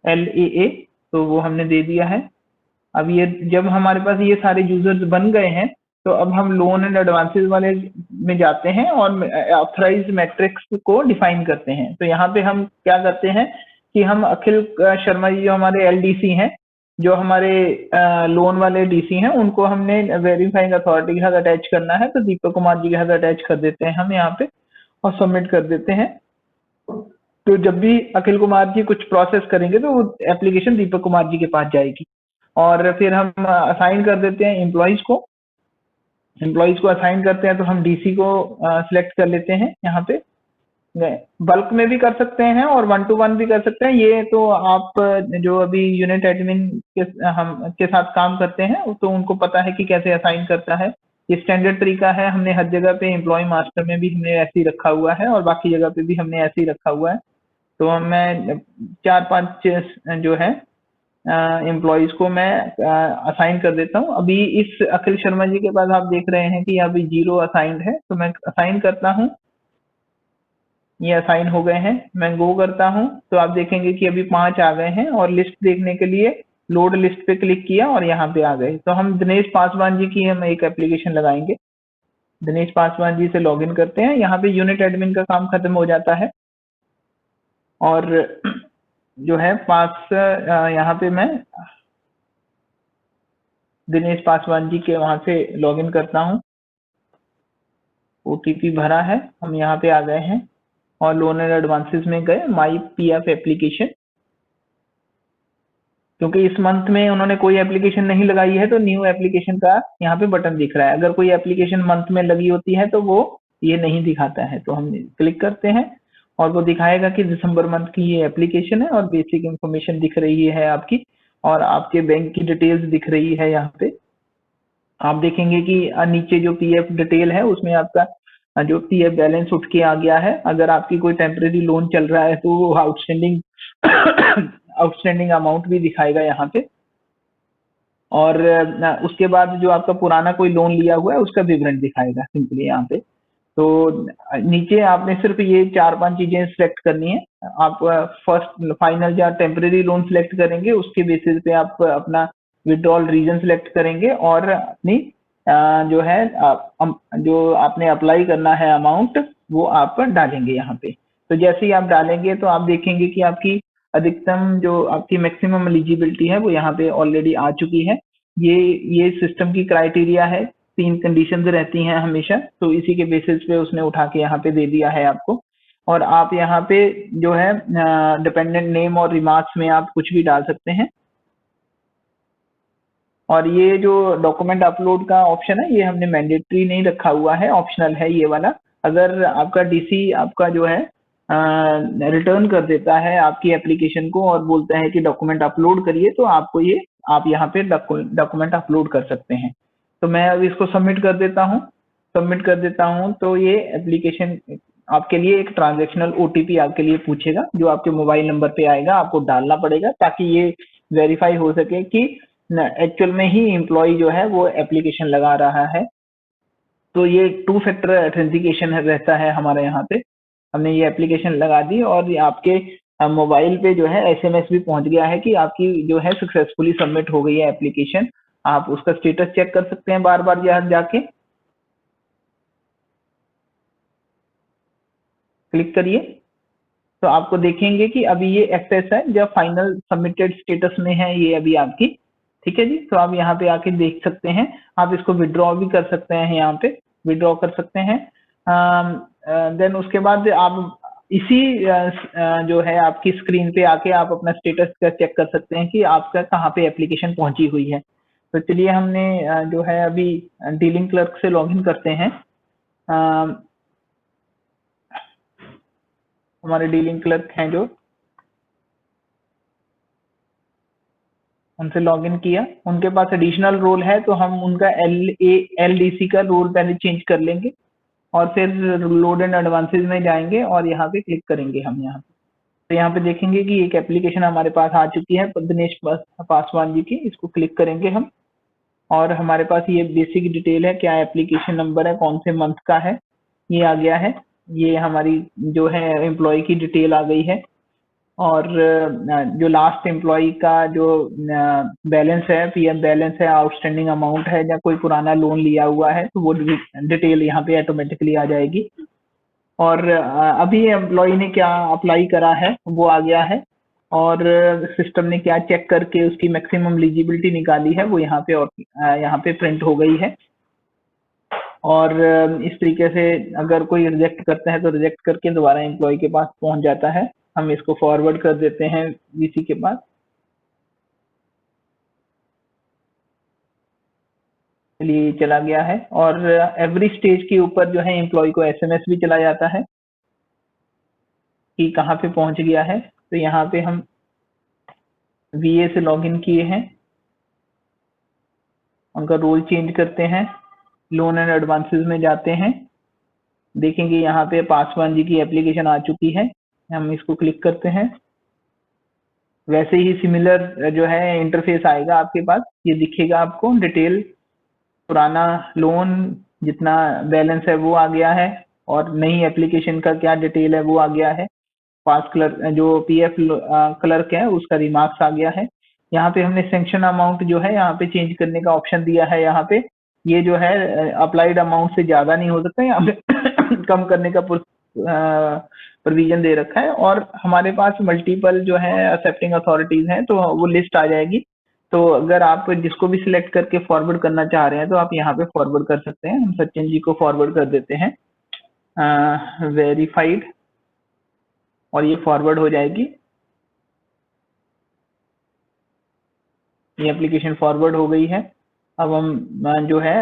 LAA। तो वो हमने दे दिया है। अब ये जब हमारे पास ये सारे यूजर्स बन गए हैं तो अब हम लोन एंड एडवांसेस वाले में जाते हैं और ऑथराइज मैट्रिक्स को डिफाइन करते हैं। तो यहाँ पे हम क्या करते हैं कि हम अखिल शर्मा जी जो हमारे LDC हैं, जो हमारे लोन वाले DC हैं, उनको हमने वेरीफाइंग अथॉरिटी के साथ अटैच करना है, तो दीपक कुमार जी के साथ अटैच कर देते हैं हम यहाँ पे और सबमिट कर देते हैं। तो जब भी अखिल कुमार जी कुछ प्रोसेस करेंगे तो वो एप्लीकेशन दीपक कुमार जी के पास जाएगी। और फिर हम असाइन कर देते हैं एम्प्लॉइज को। एम्प्लॉइज को असाइन करते हैं तो हम DC को सिलेक्ट कर लेते हैं यहाँ पे। बल्क में भी कर सकते हैं और 1 to 1 भी कर सकते हैं। ये तो आप जो अभी यूनिट एडमिन के साथ काम करते हैं तो उनको पता है कि कैसे असाइन करता है। ये स्टैंडर्ड तरीका है, हमने हर जगह पे एम्प्लॉय मास्टर में भी हमने ऐसे ही रखा हुआ है और बाकी जगह पे भी हमने ऐसे ही रखा हुआ है। तो मैं 4-5 जो है एम्प्लॉइज को मैं असाइन कर देता हूँ। अभी इस अखिल शर्मा जी के पास आप देख रहे हैं कि अभी 0 असाइंड है, तो मैं असाइन करता हूँ, ये असाइन हो गए हैं। मैं गो करता हूँ तो आप देखेंगे कि अभी 5 आ गए हैं और लिस्ट देखने के लिए लोड लिस्ट पे क्लिक किया और यहाँ पे आ गए। तो हम दिनेश पासवान जी की हम एक एप्लीकेशन लगाएंगे। दिनेश पासवान जी से लॉगिन करते हैं। यहाँ पे यूनिट एडमिन का काम खत्म हो जाता है और जो है यहाँ पे मैं दिनेश पासवान जी के वहां से लॉगिन करता हूँ। OTP भरा है, हम यहाँ पे आ गए हैं। और लोन एंड एडवांसेस में गए माई पीएफ एप्लीकेशन, क्योंकि इस मंथ में उन्होंने कोई एप्लीकेशन नहीं लगाई है तो न्यू एप्लीकेशन का यहाँ पे बटन दिख रहा है। अगर कोई एप्लीकेशन मंथ में लगी होती है तो वो ये नहीं दिखाता है। तो हम क्लिक करते हैं और वो दिखाएगा कि दिसंबर मंथ की ये एप्लीकेशन है और बेसिक इंफॉर्मेशन दिख रही है आपकी, और आपके बैंक की डिटेल्स दिख रही है। यहाँ पे आप देखेंगे कि नीचे जो पीएफ डिटेल है उसमें आपका जो पीएफ बैलेंस उठ के आ गया है। अगर आपकी कोई टेम्परेरी लोन चल रहा है तो वो आउटस्टैंडिंग अमाउंट भी दिखाएगा यहाँ पे, और उसके बाद जो आपका पुराना कोई लोन लिया हुआ है उसका विवरण दिखाएगा सिंपली यहाँ पे। तो नीचे आपने सिर्फ ये 4-5 चीजें सिलेक्ट करनी है। आप फर्स्ट, फाइनल या टेम्परेरी लोन सिलेक्ट करेंगे, उसके बेसिस पे आप अपना विड्रॉल रीजन सिलेक्ट करेंगे और अपनी जो है जो आपने अप्लाई करना है अमाउंट वो आप डालेंगे यहाँ पे। तो जैसे ही आप डालेंगे तो आप देखेंगे कि आपकी अधिकतम जो आपकी मैक्सिमम एलिजिबिलिटी है वो यहाँ पे ऑलरेडी आ चुकी है। ये सिस्टम की क्राइटेरिया है, 3 कंडीशंस रहती हैं हमेशा, तो इसी के बेसिस पे उसने उठा के यहाँ पे दे दिया है आपको। और आप यहाँ पे जो है डिपेंडेंट नेम और रिमार्क्स में आप कुछ भी डाल सकते हैं। और ये जो डॉक्यूमेंट अपलोड का ऑप्शन है ये हमने मैंडेटरी नहीं रखा हुआ है, ऑप्शनल है ये वाला। अगर आपका डीसी आपका जो है रिटर्न कर देता है आपकी एप्लीकेशन को और बोलता है कि डॉक्यूमेंट अपलोड करिए, तो आपको ये आप यहाँ पे डॉक्यूमेंट अपलोड कर सकते हैं। तो मैं अभी इसको सबमिट कर देता हूँ। तो ये एप्लीकेशन आपके लिए एक ट्रांजैक्शनल ओटीपी आपके लिए पूछेगा जो आपके मोबाइल नंबर पे आएगा, आपको डालना पड़ेगा ताकि ये वेरीफाई हो सके कि एक्चुअल में ही एम्प्लॉय जो है वो एप्लीकेशन लगा रहा है। तो ये 2 फैक्टर ऑथेंटिकेशन रहता है हमारे यहाँ पे। हमने ये एप्लीकेशन लगा दी और आपके मोबाइल पे जो है एसएमएस भी पहुंच गया है कि आपकी जो है सक्सेसफुली सबमिट हो गई है एप्लीकेशन। आप उसका स्टेटस चेक कर सकते हैं बार बार जाके। क्लिक करिए तो आपको देखेंगे कि अभी ये एक्सेस है, जब फाइनल सबमिटेड स्टेटस में है ये अभी आपकी। ठीक है जी, तो आप यहाँ पे आके देख सकते हैं। आप इसको विड्रॉ भी कर सकते हैं, यहाँ पे विड्रॉ कर सकते हैं। देन उसके बाद आप इसी जो है आपकी स्क्रीन पे आके आप अपना स्टेटस का चेक कर सकते हैं कि आपका कहाँ पे एप्लीकेशन पहुंची हुई है। तो चलिए हमने जो है अभी डीलिंग क्लर्क से लॉगिन करते हैं। हमारे डीलिंग क्लर्क हैं जो, उनसे लॉगिन किया, उनके पास एडिशनल रोल है तो हम उनका LDC का रोल पहले चेंज कर लेंगे और फिर लोड एंड एडवांसेस में जाएंगे और यहाँ पे क्लिक करेंगे हम यहाँ पे। तो यहाँ पे देखेंगे कि एक एप्लीकेशन हमारे पास आ चुकी है दिनेश पासवान जी की। इसको क्लिक करेंगे हम और हमारे पास ये बेसिक डिटेल है, क्या एप्लीकेशन नंबर है, कौन से मंथ का है, ये आ गया है। ये हमारी जो है एम्प्लॉय की डिटेल आ गई है और जो लास्ट एम्प्लॉय का जो बैलेंस है, पीएफ बैलेंस है, आउटस्टैंडिंग अमाउंट है या कोई पुराना लोन लिया हुआ है तो वो डिटेल यहाँ पे ऑटोमेटिकली आ जाएगी। और अभी एम्प्लॉय ने क्या अप्लाई करा है वो आ गया है और सिस्टम ने क्या चेक करके उसकी मैक्सिमम एलिजिबिलिटी निकाली है वो यहाँ पे, और यहाँ पे प्रिंट हो गई है। और इस तरीके से अगर कोई रिजेक्ट करता है तो रिजेक्ट करके दोबारा एम्प्लॉय के पास पहुंच जाता है। हम इसको फॉरवर्ड कर देते हैं वीसी के पास। चलिए चला गया है और एवरी स्टेज के ऊपर जो है एम्प्लॉय को एसएमएस भी चला जाता है कि कहाँ पे पहुंच गया है। तो यहाँ पे हम वीए से लॉगिन किए हैं, उनका रोल चेंज करते हैं, लोन एंड एडवांसेस में जाते हैं, देखेंगे यहाँ पे पासवान जी की एप्लीकेशन आ चुकी है। हम इसको क्लिक करते हैं, वैसे ही सिमिलर जो है इंटरफेस आएगा आपके पास। ये दिखेगा आपको डिटेल, पुराना लोन जितना बैलेंस है वो आ गया है और नई एप्लीकेशन का क्या डिटेल है वो आ गया है। पास क्लर्क जो पीएफ क्लर्क है उसका रिमार्क्स आ गया है। यहाँ पे हमने सैंक्शन अमाउंट जो है यहाँ पे चेंज करने का ऑप्शन दिया है। यहाँ पे ये जो है अप्लाइड अमाउंट से ज्यादा नहीं हो सकता, यहाँ पे कम करने का प्रोविजन दे रखा है। और हमारे पास मल्टीपल जो है एक्सेप्टिंग अथॉरिटीज हैं तो वो लिस्ट आ जाएगी। तो अगर आप जिसको भी सिलेक्ट करके फॉरवर्ड करना चाह रहे हैं तो आप यहाँ पे फॉरवर्ड कर सकते हैं। हम सचिन जी को फॉरवर्ड कर देते हैं वेरीफाइड और ये फॉरवर्ड हो जाएगी। ये एप्लीकेशन फॉरवर्ड हो गई है। अब हम जो है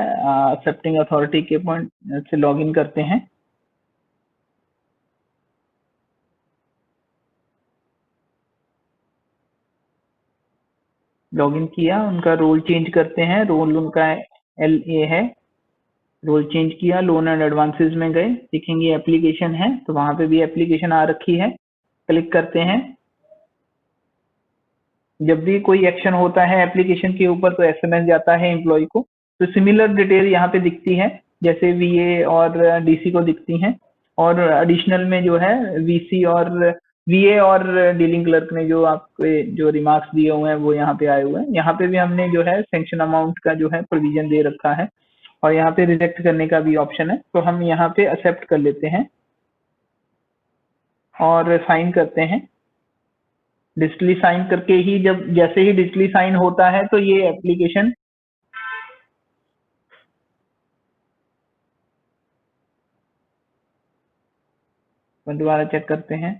एक्सेप्टिंग अथॉरिटी के पॉइंट से लॉगिन करते हैं। लॉगिन किया, उनका रोल चेंज करते हैं। रोल उनका LA है, रोल चेंज किया। लोन एंड एडवांसेस में गए, देखेंगे एप्लीकेशन है तो वहां पे भी एप्लीकेशन आ रखी है, क्लिक करते हैं। जब भी कोई एक्शन होता है एप्लीकेशन के ऊपर तो SMS जाता है एम्प्लॉय को। तो सिमिलर डिटेल यहाँ पे दिखती है, जैसे VA और DC को दिखती हैं। और एडिशनल में जो है VC और VA और डीलिंग क्लर्क ने जो आपके जो रिमार्क्स दिए हुए हैं वो यहाँ पे आए हुए हैं। यहाँ पे भी हमने जो है सैंक्शन अमाउंट का जो है प्रोविजन दे रखा है और यहाँ पे रिजेक्ट करने का भी ऑप्शन है। तो हम यहाँ पे एक्सेप्ट कर लेते हैं और साइन करते हैं। डिजिटली साइन करके ही जैसे ही डिजिटली साइन होता है तो ये एप्लीकेशन दोबारा चेक करते हैं।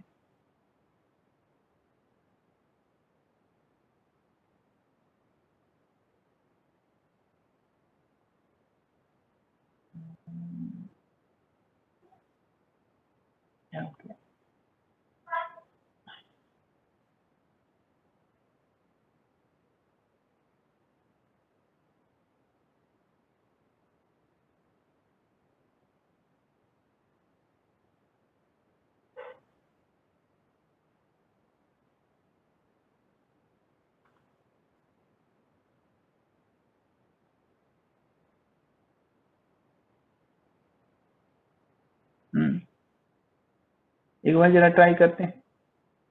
एक बार जरा ट्राई करते हैं,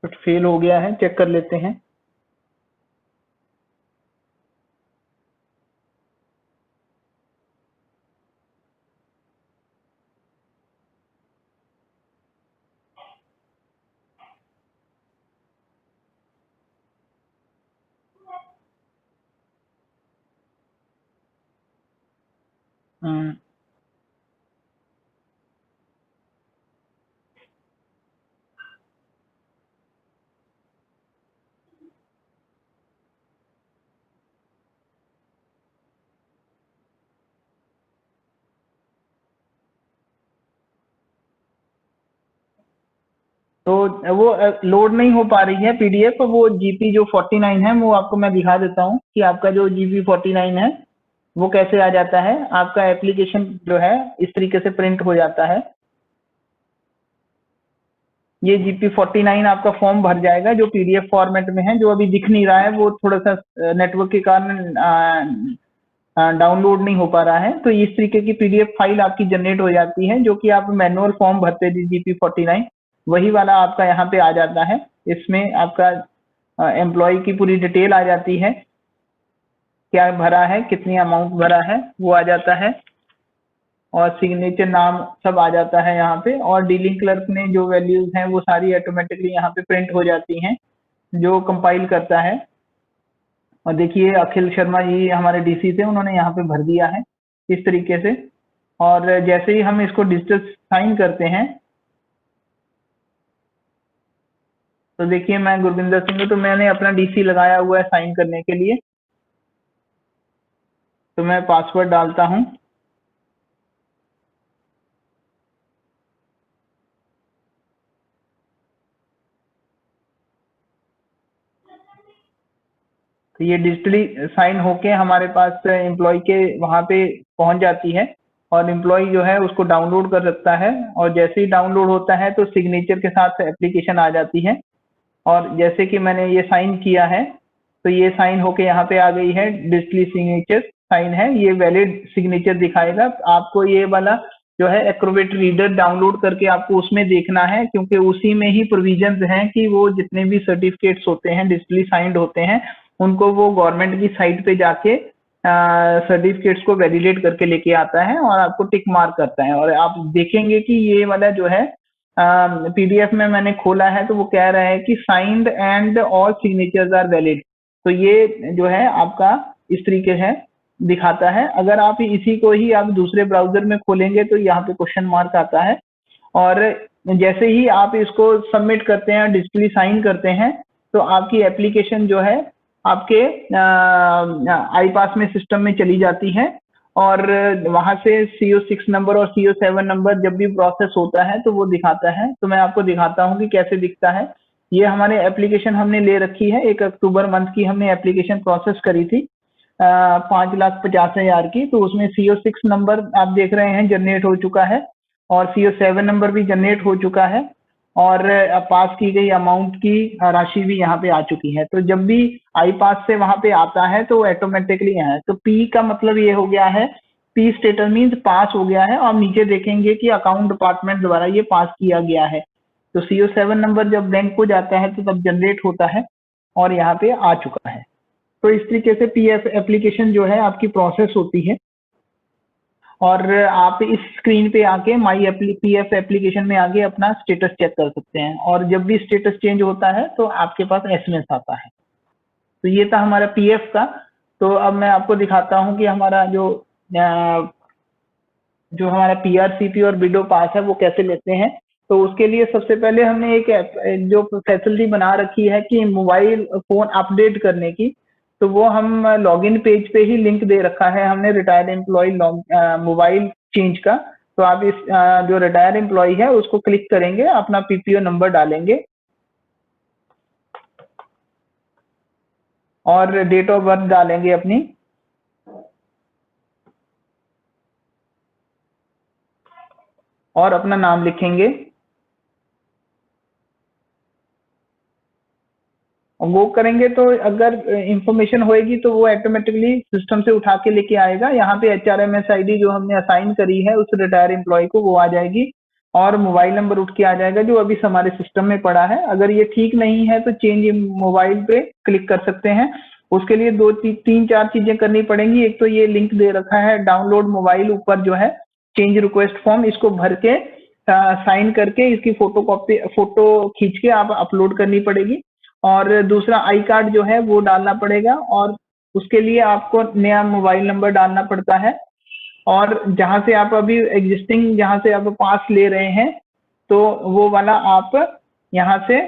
कुछ फेल हो गया है, चेक कर लेते हैं। तो वो लोड नहीं हो पा रही है PDF। वो GP जो 49 है वो आपको मैं दिखा देता हूँ कि आपका जो GP 49 है वो कैसे आ जाता है। आपका एप्लीकेशन जो है इस तरीके से प्रिंट हो जाता है। ये GP 49 आपका फॉर्म भर जाएगा जो PDF फॉर्मेट में है, जो अभी दिख नहीं रहा है, वो थोड़ा सा नेटवर्क के कारण डाउनलोड नहीं हो पा रहा है। तो इस तरीके की PDF फाइल आपकी जनरेट हो जाती है, जो कि आप मैनुअल फॉर्म भरते थे GP 49, वही वाला आपका यहाँ पे आ जाता है। इसमें आपका एम्प्लॉय की पूरी डिटेल आ जाती है, क्या भरा है, कितनी अमाउंट भरा है वो आ जाता है, और सिग्नेचर नाम सब आ जाता है यहाँ पे। और डीलिंग क्लर्क ने जो वैल्यूज हैं वो सारी ऑटोमेटिकली यहाँ पे प्रिंट हो जाती हैं, जो कंपाइल करता है। और देखिए अखिल शर्मा जी हमारे DC थे, उन्होंने यहाँ पे भर दिया है इस तरीके से। और जैसे ही हम इसको डिजिटल साइन करते हैं तो देखिए मैं गुरविंदर सिंह हूँ, तो मैंने अपना DC लगाया हुआ है साइन करने के लिए। तो मैं पासवर्ड डालता हूँ। तो ये डिजिटली साइन होके हमारे पास एम्प्लॉय के वहां पे पहुंच जाती है, और एम्प्लॉय जो है उसको डाउनलोड कर सकता है। और जैसे ही डाउनलोड होता है तो सिग्नेचर के साथ एप्लीकेशन आ जाती है। और जैसे कि मैंने ये साइन किया है तो ये साइन होके यहाँ पे आ गई है, डिजिटली सिग्नेचर साइन है, ये वैलिड सिग्नेचर दिखाएगा। आपको ये वाला जो है एक्रोबेट रीडर डाउनलोड करके आपको उसमें देखना है, क्योंकि उसी में ही प्रोविजंस हैं कि वो जितने भी सर्टिफिकेट्स होते हैं डिजिटली साइंड होते हैं उनको वो गवर्नमेंट की साइट पे जाके सर्टिफिकेट्स को वैलिडेट करके लेके आता है और आपको टिक मार्क करता है। और आप देखेंगे कि ये वाला जो है PDF में मैंने खोला है तो वो कह रहा है कि signed and all signatures are valid. तो ये जो है आपका इस तरीके है दिखाता है। अगर आप इसी को ही आप दूसरे ब्राउजर में खोलेंगे तो यहाँ पे क्वेश्चन मार्क आता है। और जैसे ही आप इसको सबमिट करते हैं, डिजिटली साइन करते हैं, तो आपकी एप्लीकेशन जो है आपके आई पास में सिस्टम में चली जाती है और वहां से CO6 नंबर और CO7 नंबर जब भी प्रोसेस होता है तो वो दिखाता है। तो मैं आपको दिखाता हूँ कि कैसे दिखता है। ये हमारे एप्लीकेशन हमने ले रखी है, 1 अक्टूबर मंथ की हमने एप्लीकेशन प्रोसेस करी थी 5,50,000 की। तो उसमें CO6 नंबर आप देख रहे हैं जनरेट हो चुका है और CO7 नंबर भी जनरेट हो चुका है और पास की गई अमाउंट की राशि भी यहाँ पे आ चुकी है। तो जब भी आई पास से वहां पे आता है तो ऑटोमेटिकली है। तो पी का मतलब ये हो गया है, पी स्टेटस मीन्स पास हो गया है और नीचे देखेंगे कि अकाउंट डिपार्टमेंट द्वारा ये पास किया गया है। तो CO7 नंबर जब बैंक को जाता है तो तब जनरेट होता है और यहाँ पे आ चुका है। तो इस तरीके से पीएफ एप्लीकेशन जो है आपकी प्रोसेस होती है और आप इस स्क्रीन पे आके माई पीएफ एप्लीकेशन में आगे अपना स्टेटस चेक कर सकते हैं और जब भी स्टेटस चेंज होता है तो आपके पास SMS आता है। तो ये था हमारा पीएफ का। तो अब मैं आपको दिखाता हूँ कि हमारा जो हमारा PRCP और बिडो पास है वो कैसे लेते हैं। तो उसके लिए सबसे पहले हमने एक जो फैसिलिटी बना रखी है कि मोबाइल फोन अपडेट करने की, तो वो हम लॉगिन पेज पे ही लिंक दे रखा है हमने रिटायर्ड एम्प्लॉय मोबाइल चेंज का। तो आप इस जो रिटायर्ड एम्प्लॉय है उसको क्लिक करेंगे, अपना PPO नंबर डालेंगे और डेट ऑफ बर्थ डालेंगे अपनी और अपना नाम लिखेंगे। वो करेंगे तो अगर इंफॉर्मेशन होएगी तो वो ऑटोमेटिकली सिस्टम से उठा के लेके आएगा। यहाँ पे HRMS ID जो हमने असाइन करी है उस रिटायर एम्प्लॉय को वो आ जाएगी और मोबाइल नंबर उठ के आ जाएगा जो अभी हमारे सिस्टम में पड़ा है। अगर ये ठीक नहीं है तो चेंज मोबाइल पे क्लिक कर सकते हैं। उसके लिए 2-3-4 चीजें करनी पड़ेंगी। एक तो ये लिंक दे रखा है डाउनलोड मोबाइल, ऊपर जो है चेंज रिक्वेस्ट फॉर्म, इसको भर के साइन करके इसकी फोटो खींच के आप अपलोड करनी पड़ेगी। और दूसरा आई कार्ड जो है वो डालना पड़ेगा और उसके लिए आपको नया मोबाइल नंबर डालना पड़ता है। और जहां से आप अभी एग्जिस्टिंग जहां से आप पास ले रहे हैं तो वो वाला आप यहाँ से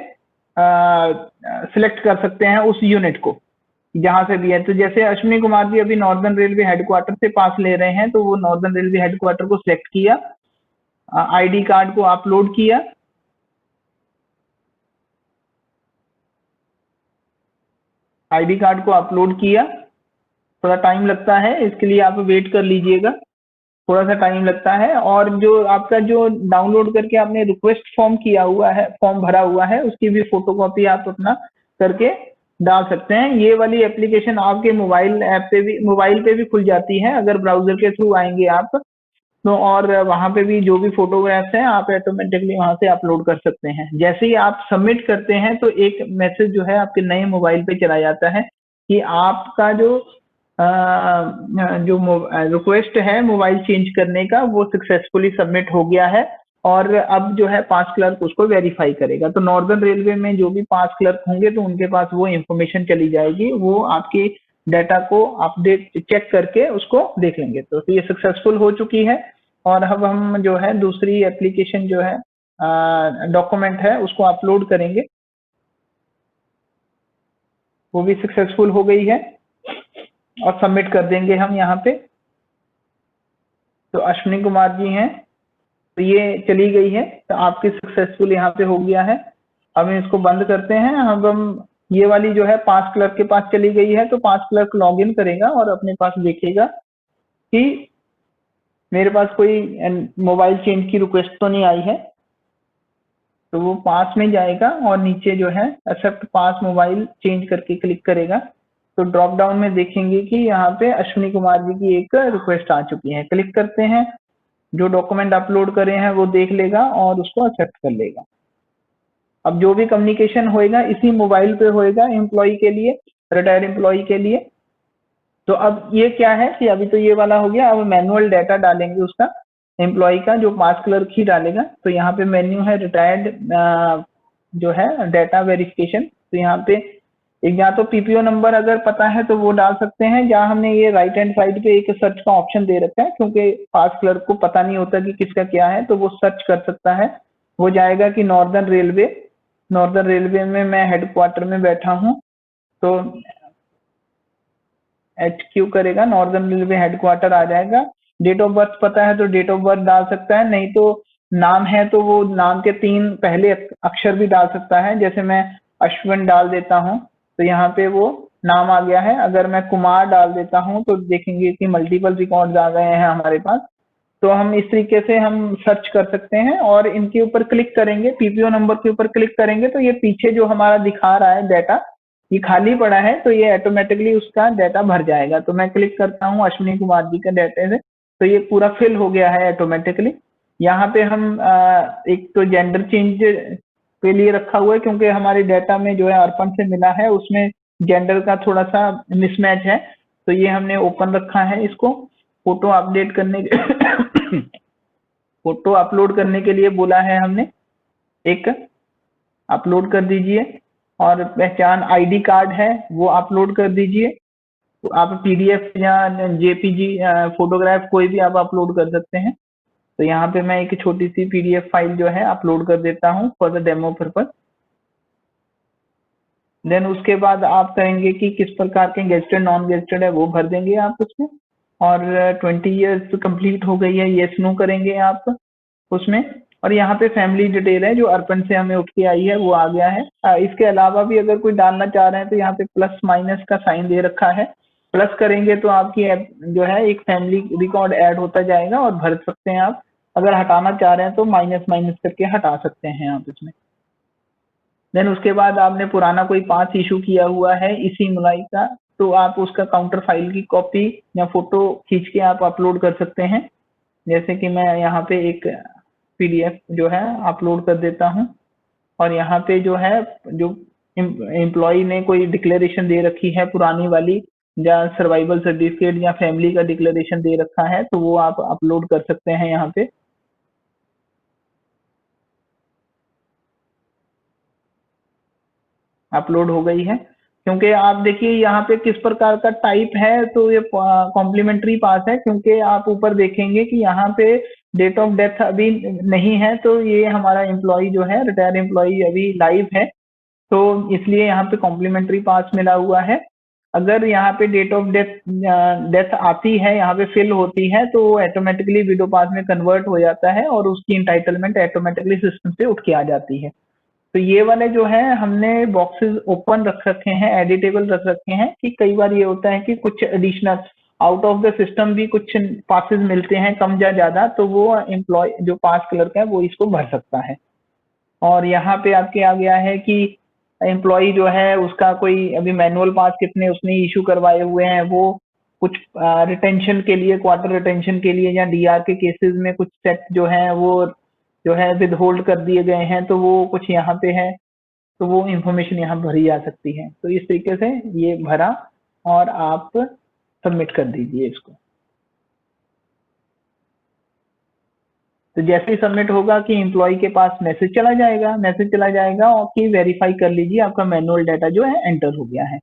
सिलेक्ट कर सकते हैं उस यूनिट को जहां से भी है। तो जैसे अश्विनी कुमार जी अभी नॉर्दर्न रेलवे हेडक्वार्टर से पास ले रहे हैं तो वो नॉर्दर्न रेलवे हेडक्वार्टर को सिलेक्ट किया, ID कार्ड को अपलोड किया, ID कार्ड को अपलोड किया। थोड़ा टाइम लगता है, इसके लिए आप वेट कर लीजिएगा, थोड़ा सा टाइम लगता है। और जो आपका जो डाउनलोड करके आपने रिक्वेस्ट फॉर्म किया हुआ है, फॉर्म भरा हुआ है, उसकी भी फोटोकॉपी आप अपना करके डाल सकते हैं। ये वाली एप्लीकेशन आपके मोबाइल पे भी खुल जाती है अगर ब्राउजर के थ्रू आएंगे आप तो, और वहां पे भी जो भी फोटोग्राफ्स हैं आप ऑटोमेटिकली वहां से अपलोड कर सकते हैं। जैसे ही आप सबमिट करते हैं तो एक मैसेज जो है आपके नए मोबाइल पे चला जाता है कि आपका जो रिक्वेस्ट है मोबाइल चेंज करने का वो सक्सेसफुली सबमिट हो गया है और अब जो है पास क्लर्क उसको वेरीफाई करेगा। तो नॉर्दर्न रेलवे में जो भी पास क्लर्क होंगे तो उनके पास वो इंफॉर्मेशन चली जाएगी, वो आपकी डाटा को अपडेट चेक करके उसको देख लेंगे। तो ये सक्सेसफुल हो चुकी है और अब हम जो है दूसरी एप्लीकेशन जो है डॉक्यूमेंट है उसको अपलोड करेंगे, वो भी सक्सेसफुल हो गई है और सबमिट कर देंगे हम यहाँ पे। तो अश्विनी कुमार जी हैं, तो ये चली गई है, तो आपकी सक्सेसफुल यहाँ पे हो गया है। अब इसको बंद करते हैं। अब हम ये वाली जो है पास क्लर्क के पास चली गई है, तो पास क्लर्क लॉग इन करेगा और अपने पास देखेगा कि मेरे पास कोई मोबाइल चेंज की रिक्वेस्ट तो नहीं आई है। तो वो पास में जाएगा और नीचे जो है एक्सेप्ट पास मोबाइल चेंज करके क्लिक करेगा। तो ड्रॉप डाउन में देखेंगे कि यहाँ पे अश्विनी कुमार जी की एक रिक्वेस्ट आ चुकी है। क्लिक करते हैं, जो डॉक्यूमेंट अपलोड करे हैं वो देख लेगा और उसको एक्सेप्ट कर लेगा। अब जो भी कम्युनिकेशन होएगा इसी मोबाइल पे होएगा एम्प्लॉय के लिए, रिटायर्ड एम्प्लॉय के लिए। तो अब ये क्या है कि अभी तो ये वाला हो गया, अब मैनुअल डाटा डालेंगे उसका एम्प्लॉय का, जो पास क्लर्क ही डालेगा। तो यहाँ पे मेन्यू है रिटायर्ड जो है डाटा वेरिफिकेशन। तो यहाँ पे एक या तो PPO नंबर अगर पता है तो वो डाल सकते हैं, जहाँ हमने ये राइट हैंड साइड पे एक सर्च का ऑप्शन दे रखा है, क्योंकि पास क्लर्क को पता नहीं होता कि किसका क्या है, तो वो सर्च कर सकता है वो जाएगा कि नॉर्दर्न रेलवे में मैं हेडक्वार्टर में बैठा हूँ, तो HQ करेगा, नॉर्दर्न रेलवे हेडक्वार्टर आ जाएगा। डेट ऑफ बर्थ पता है तो डेट ऑफ बर्थ डाल सकता है, नहीं तो नाम है तो वो नाम के 3 पहले अक्षर भी डाल सकता है। जैसे मैं अश्विन डाल देता हूँ तो यहाँ पे वो नाम आ गया है। अगर मैं कुमार डाल देता हूँ तो देखेंगे कि मल्टीपल रिकॉर्ड्स आ गए हैं हमारे पास। तो हम इस तरीके से हम सर्च कर सकते हैं और इनके ऊपर क्लिक करेंगे, PPO नंबर के ऊपर क्लिक करेंगे तो ये पीछे जो हमारा दिखा रहा है डाटा, ये खाली पड़ा है, तो ये ऑटोमेटिकली उसका डाटा भर जाएगा। तो मैं क्लिक करता हूँ अश्विनी कुमार जी के डाटे से, तो ये पूरा फिल हो गया है ऑटोमेटिकली। यहाँ पे हम एक तो जेंडर चेंज के लिए रखा हुआ है, क्योंकि हमारे डाटा में जो है अर्पण से मिला है उसमें जेंडर का थोड़ा सा मिसमैच है, तो ये हमने ओपन रखा है इसको। फोटो अपडेट करने के फोटो अपलोड करने के लिए बोला है हमने, एक अपलोड कर दीजिए, और पहचान ID कार्ड है वो अपलोड कर दीजिए। तो आप PDF या JPG फोटोग्राफ कोई भी आप अपलोड कर सकते हैं। तो यहाँ पे मैं एक छोटी सी PDF फाइल जो है अपलोड कर देता हूँ for the demo purpose. Then उसके बाद आप कहेंगे कि किस प्रकार के गेस्टेड नॉन गेस्टेड है वो भर देंगे आप उसमें, और 20 ईयर्स कंप्लीट हो गई है यस नो करेंगे आप उसमें। और यहाँ पे फैमिली डिटेल है जो अर्पण से हमें उठ के आई है वो आ गया है। इसके अलावा भी अगर कोई डालना चाह रहे हैं तो यहाँ पे प्लस माइनस का साइन दे रखा है, प्लस करेंगे तो आपकी जो है एक फैमिली रिकॉर्ड ऐड होता जाएगा और भर सकते हैं आप। अगर हटाना चाह रहे हैं तो माइनस माइनस करके हटा सकते हैं आप इसमें। देन उसके बाद आपने पुराना कोई पास इशू किया हुआ है इसी एम्प्लॉय का, तो आप उसका काउंटर फाइल की कॉपी या फोटो खींच के आप अपलोड कर सकते हैं। जैसे कि मैं यहाँ पे एक PDF जो है अपलोड कर देता हूँ, और यहाँ पे जो है जो एम्प्लॉय ने कोई डिक्लेरेशन दे रखी है पुरानी वाली, या सर्वाइवल सर्टिफिकेट या फैमिली का डिक्लेरेशन दे रखा है, तो वो आप अपलोड कर सकते हैं यहाँ पे। अपलोड हो गई है, क्योंकि आप देखिए यहाँ पे किस प्रकार का टाइप है, तो ये कॉम्प्लीमेंट्री पास है, क्योंकि आप ऊपर देखेंगे कि यहाँ पे डेट ऑफ डेथ अभी नहीं है, तो ये हमारा एम्प्लॉय जो है रिटायर एम्प्लॉय अभी लाइव है, तो इसलिए यहाँ पे कॉम्प्लीमेंट्री पास मिला हुआ है। अगर यहाँ पे डेट ऑफ डेथ आती है, यहाँ पे फिल होती है, तो वो ऑटोमेटिकली विडो पास में कन्वर्ट हो जाता है और उसकी इंटाइटलमेंट ऑटोमेटिकली सिस्टम से उठ के आ जाती है। तो ये वाले जो है हमने बॉक्सेस ओपन रख रखे हैं, एडिटेबल रख रखे हैं, कि कई बार ये होता है कि कुछ additional out of the system भी कुछ पासेस मिलते हैं कम या ज्यादा, तो वो एम्प्लॉय जो पास क्लर्क है वो इसको भर सकता है। और यहाँ पे आपके आ गया है कि एम्प्लॉय जो है उसका कोई अभी मैनुअल पास कितने उसने इशू करवाए हुए हैं, वो कुछ रिटेंशन के लिए, क्वार्टर रिटेंशन के लिए या DR के केसेस में कुछ सेट जो है वो जो है विद होल्ड कर दिए गए हैं, तो वो कुछ यहाँ पे है, तो वो इंफॉर्मेशन यहाँ भरी जा सकती है। तो इस तरीके से ये भरा और आप सबमिट कर दीजिए इसको। तो जैसे ही सबमिट होगा कि एम्प्लॉय के पास मैसेज चला जाएगा और कि वेरीफाई कर लीजिए आपका मैनुअल डाटा जो है एंटर हो गया है।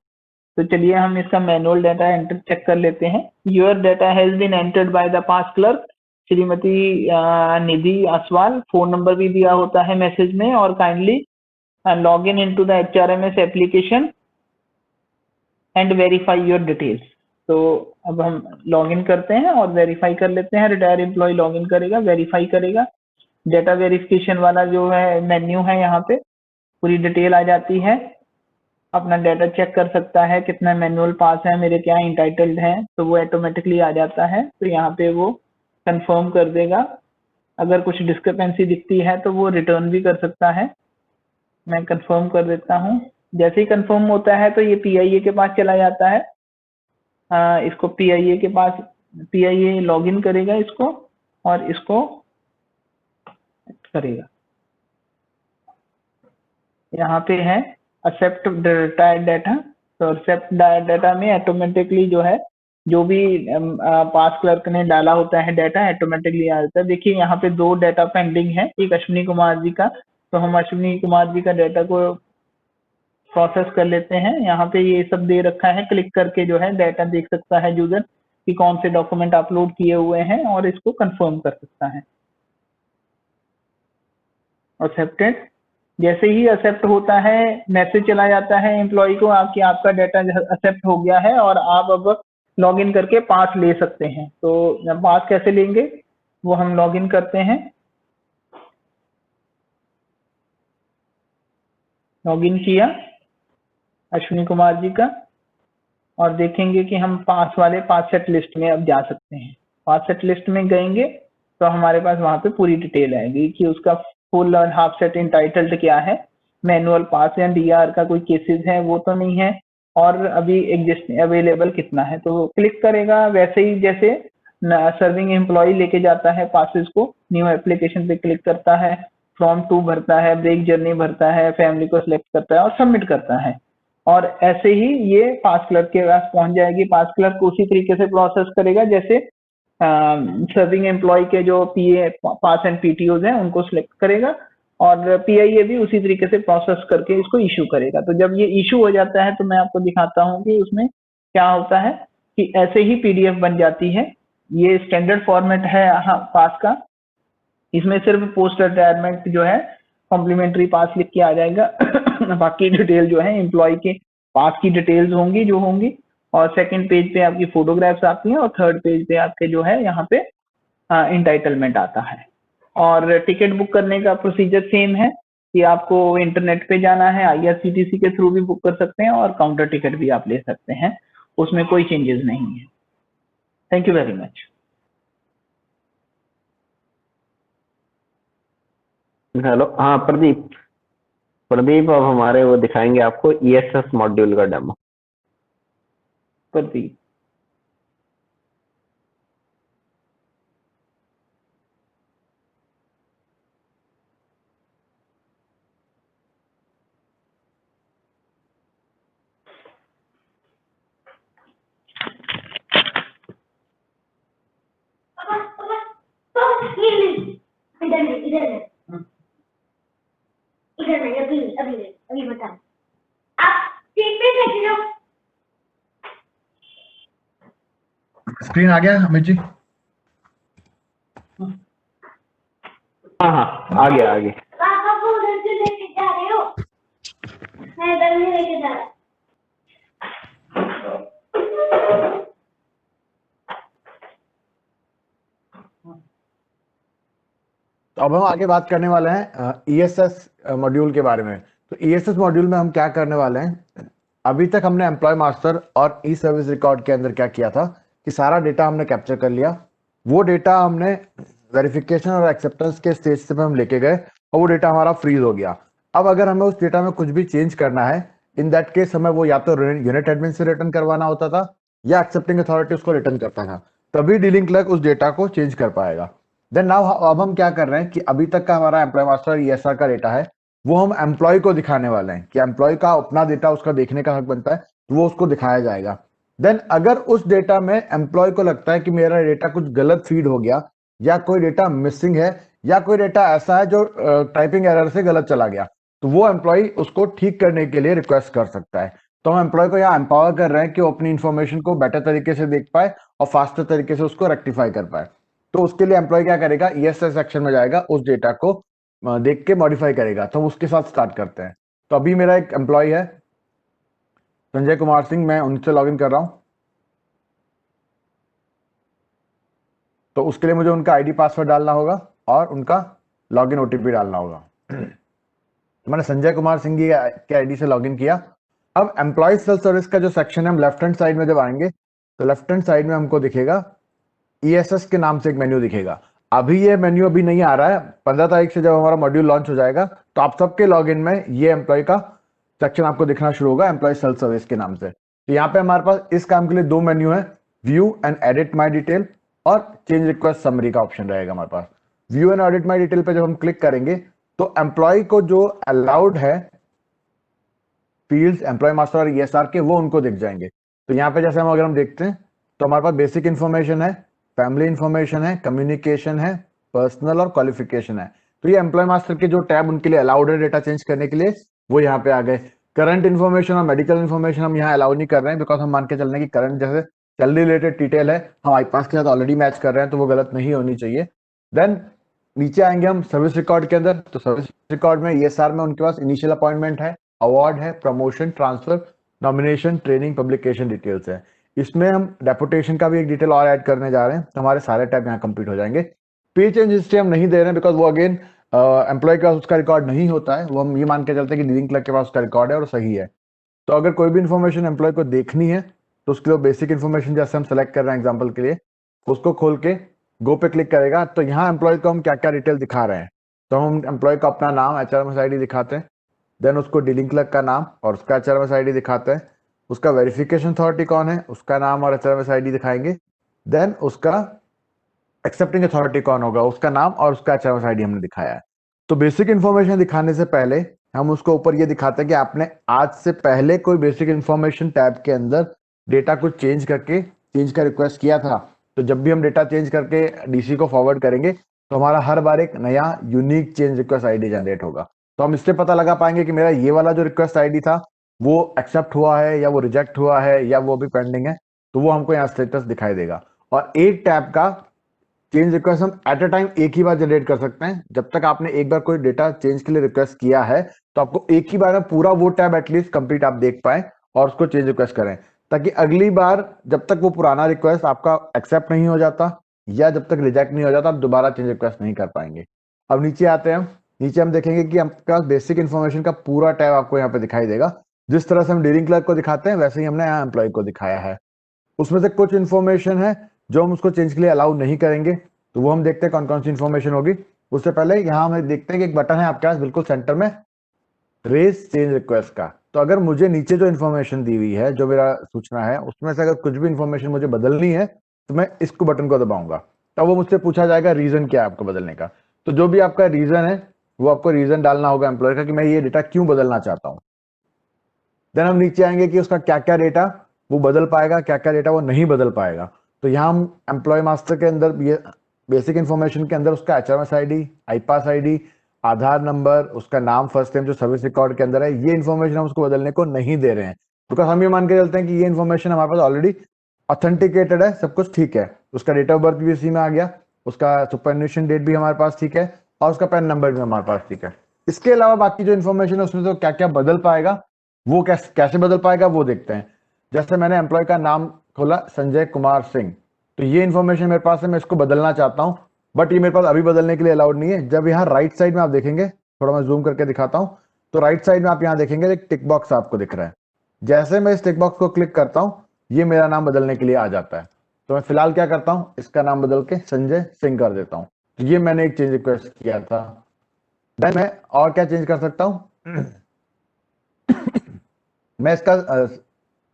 तो चलिए हम इसका मैनुअल डाटा एंटर चेक कर लेते हैं। Your data has been entered by the pass clerk Shrimati Nidhi Aswal, phone number भी दिया होता है मैसेज में, और kindly log in into the HRMS application and verify your details. तो अब हम लॉग इन करते हैं और वेरीफाई कर लेते हैं। रिटायर एम्प्लॉय लॉग इन करेगा, वेरीफाई करेगा, डेटा वेरिफिकेशन वाला जो है मेन्यू है, यहाँ पे पूरी डिटेल आ जाती है, अपना डाटा चेक कर सकता है कितना मैनुअल पास है, मेरे क्या इंटाइटल्ड हैं, तो वो ऑटोमेटिकली आ जाता है। तो यहाँ पे वो कंफर्म कर देगा। अगर कुछ डिस्क्रिपेंसी दिखती है तो वो रिटर्न भी कर सकता है। मैं कंफर्म कर देता हूँ। जैसे ही कंफर्म होता है तो ये PIA के पास चला जाता है। इसको PIA के पास, PIA लॉगिन करेगा इसको और इसको करेगा। यहाँ पे है एक्सेप्ट डाटा, तो एक्सेप्ट डाटा में ऑटोमेटिकली जो है जो भी पास क्लर्क ने डाला होता है डाटा ऑटोमेटिकली आ जाता है। देखिए यहाँ पे 2 डाटा पेंडिंग है, एक अश्विनी कुमार जी का, तो हम अश्विनी कुमार जी का डाटा को प्रोसेस कर लेते हैं। यहाँ पे ये सब दे रखा है, क्लिक करके जो है डाटा देख सकता है यूजर कि कौन से डॉक्यूमेंट अपलोड किए हुए हैं और इसको कंफर्म कर सकता है। एक्सेप्टेड। जैसे ही एक्सेप्ट होता है मैसेज चला जाता है एम्प्लॉय को कि आपका डाटा एक्सेप्ट हो गया है और आप अब लॉग इन करके पास ले सकते हैं। तो पास कैसे लेंगे वो हम लॉग इन करते हैं। लॉग इन किया अश्विनी कुमार जी का और देखेंगे कि हम पास वाले पास सेट लिस्ट में अब जा सकते हैं। पास सेट लिस्ट में गएंगे तो हमारे पास वहां पे पूरी डिटेल आएगी कि उसका फुल और हाफ सेट इंटाइटल्ड क्या है, मैनुअल पास या डीआर का कोई केसेस है वो तो नहीं है, और अभी एग्जिस्ट अवेलेबल कितना है। तो क्लिक करेगा वैसे ही जैसे सर्विंग एम्प्लॉय लेके जाता है पासेस को, न्यू एप्लीकेशन पे क्लिक करता है, फ्रॉम टू भरता है, ब्रेक जर्नी भरता है, फैमिली को सिलेक्ट करता है और सबमिट करता है। और ऐसे ही ये पास क्लर्क के पास पहुंच जाएगी। पास क्लर्क उसी तरीके से प्रोसेस करेगा जैसे सर्विंग एम्प्लॉय के जो पीए पास एंड पीटीओज हैं उनको सिलेक्ट करेगा और पीआईए भी उसी तरीके से प्रोसेस करके इसको इशू करेगा। तो जब ये इशू हो जाता है तो मैं आपको दिखाता हूँ कि उसमें क्या होता है कि ऐसे ही पीडीएफ बन जाती है। ये स्टैंडर्ड फॉर्मेट है पास का। इसमें सिर्फ पोस्ट रिटायरमेंट जो है कॉम्प्लीमेंट्री पास लिख के आ जाएगा बाकी डिटेल जो है एम्प्लॉय के पास की डिटेल्स होंगी जो होंगी, और सेकंड पेज पे आपकी फोटोग्राफ्स आती हैं और थर्ड पेज पे आपके जो है यहाँ पे इंटाइटलमेंट आता है। और टिकट बुक करने का प्रोसीजर सेम है कि आपको इंटरनेट पे जाना है, आईआरसीटीसी के थ्रू भी बुक कर सकते हैं और काउंटर टिकट भी आप ले सकते हैं, उसमें कोई चेंजेस नहीं है। Thank you very much. Hello, हाँ प्रदीप, प्रदीप अब हमारे वो दिखाएंगे आपको ईएसएस मॉड्यूल का डेमो। प्रदीप इधर नहीं, अभी अभी अभी बता। आप सीट पे बैठे हो। स्क्रीन आ गया अमित जी? हाँ हाँ, आ गया आ गया। पापा को उधर से लेके जा रहे हो, मैं इधर नहीं लेके जा रहा। तो अब हम आगे बात करने वाले हैं ईएसएस मॉड्यूल के बारे में। तो ईएसएस मॉड्यूल में हम क्या करने वाले हैं, अभी तक हमने एम्प्लॉय मास्टर और ई सर्विस रिकॉर्ड के अंदर क्या किया था कि सारा डेटा हमने कैप्चर कर लिया। वो डेटा हमने वेरिफिकेशन और एक्सेप्टेंस के स्टेज से हम लेके गए और वो डेटा हमारा फ्रीज हो गया। अब अगर हमें उस डेटा में कुछ भी चेंज करना है, इन दैट केस हमें वो या तो यूनिट एडमिन से रिटर्न करवाना होता था या एक्सेप्टिंग अथॉरिटी उसको रिटर्न करता था, तभी डीलिंग क्लर्क उस डेटा को चेंज कर पाएगा। देन नाउ अब हम क्या कर रहे हैं कि अभी तक का हमारा एम्प्लॉय मास्टर ईएसआर का डेटा है वो हम एम्प्लॉय को दिखाने वाले हैं कि एम्प्लॉय का अपना डेटा उसका देखने का हक बनता है, तो वो उसको दिखाया जाएगा। देन अगर उस डेटा में एम्प्लॉय को लगता है कि मेरा डेटा कुछ गलत फीड हो गया या कोई डेटा मिसिंग है या कोई डेटा ऐसा है जो टाइपिंग एरर से गलत चला गया, तो वो एम्प्लॉय उसको ठीक करने के लिए रिक्वेस्ट कर सकता है। तो हम एम्प्लॉय को यहाँ एम्पावर कर रहे हैं कि वो अपनी इन्फॉर्मेशन को बेटर तरीके से देख पाए और फास्टर तरीके से उसको रेक्टिफाई कर पाए। तो उसके लिए एम्प्लॉय क्या करेगा, ईएसएस सेक्शन में जाएगा, उस डेटा को देख के मॉडिफाई करेगा। तो हम उसके साथ स्टार्ट करते हैं। तो अभी मेरा एक एम्प्लॉय है संजय कुमार सिंह, मैं उनसे लॉगिन कर रहा हूं। तो उसके लिए मुझे उनका आईडी पासवर्ड डालना होगा और उनका लॉगिन ओटीपी डालना होगा। तो मैंने संजय कुमार सिंह जी के आईडी से लॉगिन किया। अब एम्प्लॉय सेल्फ सर्विस का जो सेक्शन है, हम लेफ्ट हैंड साइड में जब आएंगे तो लेफ्ट हैंड साइड में हमको दिखेगा ईएसएस के नाम से एक मेन्यू दिखेगा। अभी ये मेन्यू अभी नहीं आ रहा है, 15 तारीख से जब हमारा मॉड्यूल लॉन्च हो जाएगा तो आप सबके लॉगिन में ये एम्प्लॉय का सेक्शन आपको दिखना शुरू होगा, एम्प्लॉय सेल्फ सर्विस के नाम से। तो यहाँ पे हमारे पास इस काम के लिए दो मेन्यू है, view and edit my detail और चेंज रिक्वेस्ट समरी का ऑप्शन रहेगा हमारे पास। View and edit my detail पे जब हम क्लिक करेंगे तो एम्प्लॉय को जो अलाउड है फील्ड्स एम्प्लॉय मास्टर और ईएसआर के, वो उनको दिख जाएंगे। तो यहाँ पे जैसे हम अगर हम देखते हैं तो हमारे पास बेसिक इन्फॉर्मेशन है, फैमिली इन्फॉर्मेशन है, कम्युनिकेशन है, पर्सनल और क्वालिफिकेशन है। तो ये एम्प्लॉय मास्टर के जो टैब उनके लिए अलाउड है डेटा चेंज करने के लिए, वो यहाँ पे आ गए। करंट इन्फॉर्मेशन और मेडिकल इन्फॉर्मेशन हम यहाँ अलाउ नहीं कर रहे हैं, बिकॉज हम मान के चल रहे हैं कि करंट जैसे सैलरी रिलेटेड डिटेल है, हम आईपास के साथ ऑलरेडी मैच कर रहे हैं, तो वो गलत नहीं होनी चाहिए। देन नीचे आएंगे हम सर्विस रिकॉर्ड के अंदर। तो सर्विस रिकॉर्ड में ESR में उनके पास इनिशियल अपॉइंटमेंट है, अवार्ड है, promotion, transfer, nomination, training, publication details है। इसमें हम डेपुटेशन का भी एक डिटेल और ऐड करने जा रहे हैं, तो हमारे सारे टैब यहाँ कंप्लीट हो जाएंगे। पे चेंज हिस्ट्री हम नहीं दे रहे हैं बिकॉज वो अगेन एम्प्लॉय के पास उसका रिकॉर्ड नहीं होता है, वो हम ये मान के चलते हैं कि डीलिंग क्लर्क के पास उसका रिकॉर्ड है और सही है। तो अगर कोई भी इन्फॉर्मेशन एम्प्लॉय को देखनी है तो उसके लिए बेसिक इन्फॉर्मेशन जैसे हम सेलेक्ट कर रहे हैं एग्जाम्पल के लिए, उसको खोल के गो पे क्लिक करेगा तो यहाँ एम्प्लॉय को हम क्या क्या डिटेल दिखा रहे हैं। तो हम एम्प्लॉय को अपना नाम, HRMS ID दिखाते हैं, देन उसको डीलिंग क्लर्क का नाम और उसका HRMS ID दिखाते हैं, उसका वेरिफिकेशन अथॉरिटी कौन है उसका नाम और HRMS ID दिखाएंगे, देन उसका एक्सेप्टिंग अथॉरिटी कौन होगा उसका नाम और उसका HRMS ID हमने दिखाया है। तो बेसिक इन्फॉर्मेशन दिखाने से पहले हम उसको ऊपर ये दिखाते हैं कि आपने आज से पहले कोई बेसिक इन्फॉर्मेशन टैब के अंदर डेटा को चेंज करके चेंज का रिक्वेस्ट किया था। तो जब भी हम डेटा चेंज करके DC को फॉरवर्ड करेंगे तो हमारा हर बार एक नया unique change request ID generate होगा। तो हम इससे पता लगा पाएंगे कि मेरा ये वाला जो रिक्वेस्ट ID था वो एक्सेप्ट हुआ है या वो रिजेक्ट हुआ है या वो भी पेंडिंग है, तो वो हमको यहाँ स्टेटस दिखाई देगा। और एक टैब का चेंज रिक्वेस्ट हम एट अ टाइम एक ही बार जनरेट कर सकते हैं। जब तक आपने एक बार कोई डेटा चेंज के लिए रिक्वेस्ट किया है तो आपको एक ही बार में पूरा वो टैब एटलीस्ट कंप्लीट आप देख पाए और उसको चेंज रिक्वेस्ट करें, ताकि अगली बार जब तक वो पुराना रिक्वेस्ट आपका एक्सेप्ट नहीं हो जाता या जब तक रिजेक्ट नहीं हो जाता आप दोबारा चेंज रिक्वेस्ट नहीं कर पाएंगे। अब नीचे आते हैं, नीचे हम देखेंगे कि आपका बेसिक इन्फॉर्मेशन का पूरा टैब आपको यहाँ पे दिखाई देगा। जिस तरह से हम डीलिंग क्लर्क को दिखाते हैं वैसे ही हमने यहाँ एम्प्लॉय को दिखाया है। उसमें से कुछ इन्फॉर्मेशन है जो हम उसको चेंज के लिए अलाउ नहीं करेंगे, तो वो हम देखते हैं कौन कौन सी इन्फॉर्मेशन होगी। उससे पहले यहाँ हम देखते हैं कि एक बटन है आपके पास बिल्कुल सेंटर में, रेज चेंज रिक्वेस्ट का। तो अगर मुझे नीचे जो इन्फॉर्मेशन दी हुई है, जो मेरा सूचना है उसमें से अगर कुछ भी इन्फॉर्मेशन मुझे बदलनी है तो मैं इसको बटन को दबाऊंगा, तब वो मुझसे पूछा जाएगा रीजन क्या है आपको बदलने का। तो जो भी आपका रीजन है वो आपको रीजन डालना होगा एम्प्लॉय का कि मैं ये डेटा क्यों बदलना चाहता हूँ। देन हम नीचे आएंगे कि उसका क्या क्या डेटा वो बदल पाएगा, क्या क्या डेटा वो नहीं बदल पाएगा। तो यहाँ हम एम्प्लॉय मास्टर के अंदर ये बेसिक इन्फॉर्मेशन के अंदर उसका HRMS ID, IPAS ID, आधार नंबर, उसका नाम, फर्स्ट नेम जो सर्विस रिकॉर्ड के अंदर है, ये इन्फॉर्मेशन हम उसको बदलने को नहीं दे रहे हैं बिकॉज हम ये मान के चलते हैं कि ये इन्फॉर्मेशन हमारे पास ऑलरेडी ऑथेंटिकेटेड है, सब कुछ ठीक है। उसका डेट ऑफ बर्थ भी इसी में आ गया, उसका सुपरन्यूशन डेट भी हमारे पास ठीक है और उसका पैन नंबर भी हमारे पास ठीक है। इसके अलावा बाकी जो इन्फॉर्मेशन है उसमें तो क्या क्या बदल पाएगा, वो कैसे बदल पाएगा वो देखते हैं। जैसे मैंने एम्प्लॉय का नाम खोला संजय कुमार सिंह, तो ये इन्फॉर्मेशन मेरे पास है, मैं इसको बदलना चाहता हूँ बट ये मेरे पास अभी बदलने के लिए अलाउड नहीं है। जब यहाँ राइट साइड में आप देखेंगे, थोड़ा मैं जूम करके दिखाता हूँ, तो राइट साइड में आप यहाँ देखेंगे एक टिक बॉक्स आपको दिख रहा है। जैसे मैं इस टिक बॉक्स को क्लिक करता हूँ ये मेरा नाम बदलने के लिए आ जाता है। तो मैं फिलहाल क्या करता हूँ, इसका नाम बदल के संजय सिंह कर देता हूँ। तो ये मैंने एक चेंज रिक्वेस्ट किया था। देन मैं और क्या चेंज कर सकता हूँ मैं इसका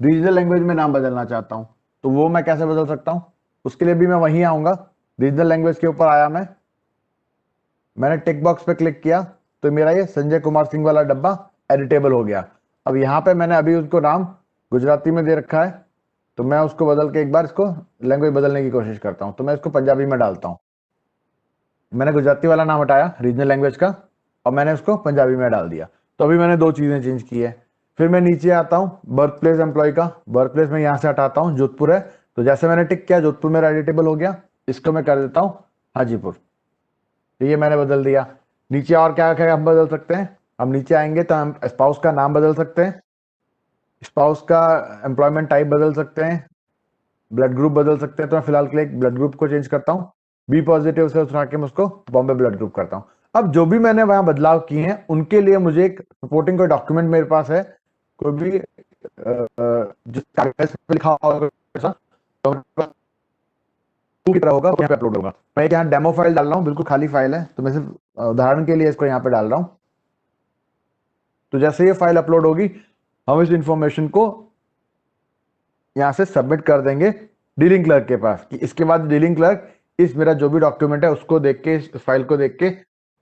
रीजनल लैंग्वेज में नाम बदलना चाहता हूं, तो वो मैं कैसे बदल सकता हूं, उसके लिए भी मैं वहीं आऊंगा। रीजनल लैंग्वेज के ऊपर आया मैंने टिक बॉक्स पे क्लिक किया तो मेरा ये संजय कुमार सिंह वाला डब्बा एडिटेबल हो गया। अब यहाँ पे मैंने अभी उसको नाम गुजराती में दे रखा है, तो मैं उसको बदल के एक बार इसको लैंग्वेज बदलने की कोशिश करता हूँ। तो मैं इसको पंजाबी में डालता हूँ। मैंने गुजराती वाला नाम हटाया रीजनल लैंग्वेज का और मैंने उसको पंजाबी में डाल दिया। तो अभी मैंने दो चीजें चेंज की है। फिर मैं नीचे आता हूँ, बर्थ प्लेस एम्प्लॉय का, बर्थ प्लेस में यहाँ से हटाता हूँ, जोधपुर है, तो जैसे मैंने टिक किया जोधपुर मेरा एडिटेबल हो गया। इसको मैं कर देता हूँ हाजीपुर, तो ये मैंने बदल दिया। नीचे और क्या क्या हम बदल सकते हैं, हम नीचे आएंगे तो हम स्पाउस का नाम बदल सकते हैं, स्पाउस का एम्प्लॉयमेंट टाइप बदल सकते हैं, ब्लड ग्रुप बदल सकते हैं। तो मैं फिलहाल के लिए ब्लड ग्रुप को चेंज करता हूँ, बी पॉजिटिव से उठा के मैं उसको बॉम्बे ब्लड ग्रुप करता हूँ। अब जो भी मैंने वहां बदलाव किए हैं उनके लिए मुझे एक सपोर्टिंग कोई डॉक्यूमेंट मेरे पास है, कोई भी जिस कागज पे लिखा होगा की तरह होगा, यहाँ पे अपलोड होगा। मैं यहाँ डेमो फाइल डाल रहा हूँ, बिल्कुल खाली फाइल है, तो मैं सिर्फ उदाहरण के लिए इसको यहाँ पे डाल रहा हूँ। तो जैसे ये फाइल अपलोड होगी हम इस इंफॉर्मेशन को यहाँ से सबमिट कर देंगे डीलिंग क्लर्क के पास, कि इसके बाद डीलिंग क्लर्क इस मेरा जो भी डॉक्यूमेंट है उसको देख के, इस फाइल को देख के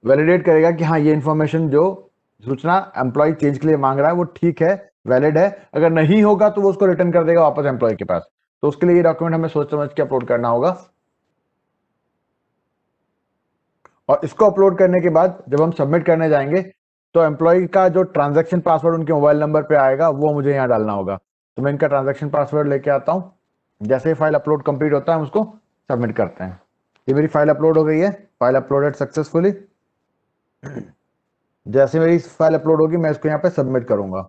वैलिडेट करेगा कि हाँ ये इन्फॉर्मेशन जो सूचना एम्प्लॉय चेंज के लिए मांग रहा है वो ठीक है, वैलिड है। अगर नहीं होगा तो वो उसको रिटर्न कर देगा वापस एम्प्लॉय के पास। तो उसके लिए ये डॉक्यूमेंट हमें सोच समझ के अपलोड करना होगा। और इसको अपलोड करने के बाद जब हम सबमिट करने जाएंगे तो एम्प्लॉय का जो ट्रांजैक्शन पासवर्ड उनके मोबाइल नंबर पे आएगा वो मुझे यहाँ डालना होगा। तो मैं इनका ट्रांजैक्शन पासवर्ड लेके आता हूँ। जैसे ही फाइल अपलोड कंप्लीट होता है हम उसको सबमिट करते हैं। ये मेरी फाइल अपलोड हो गई है, फाइल अपलोडेड सक्सेसफुली। जैसे मेरी फाइल अपलोड होगी मैं इसको यहाँ पे सबमिट करूंगा।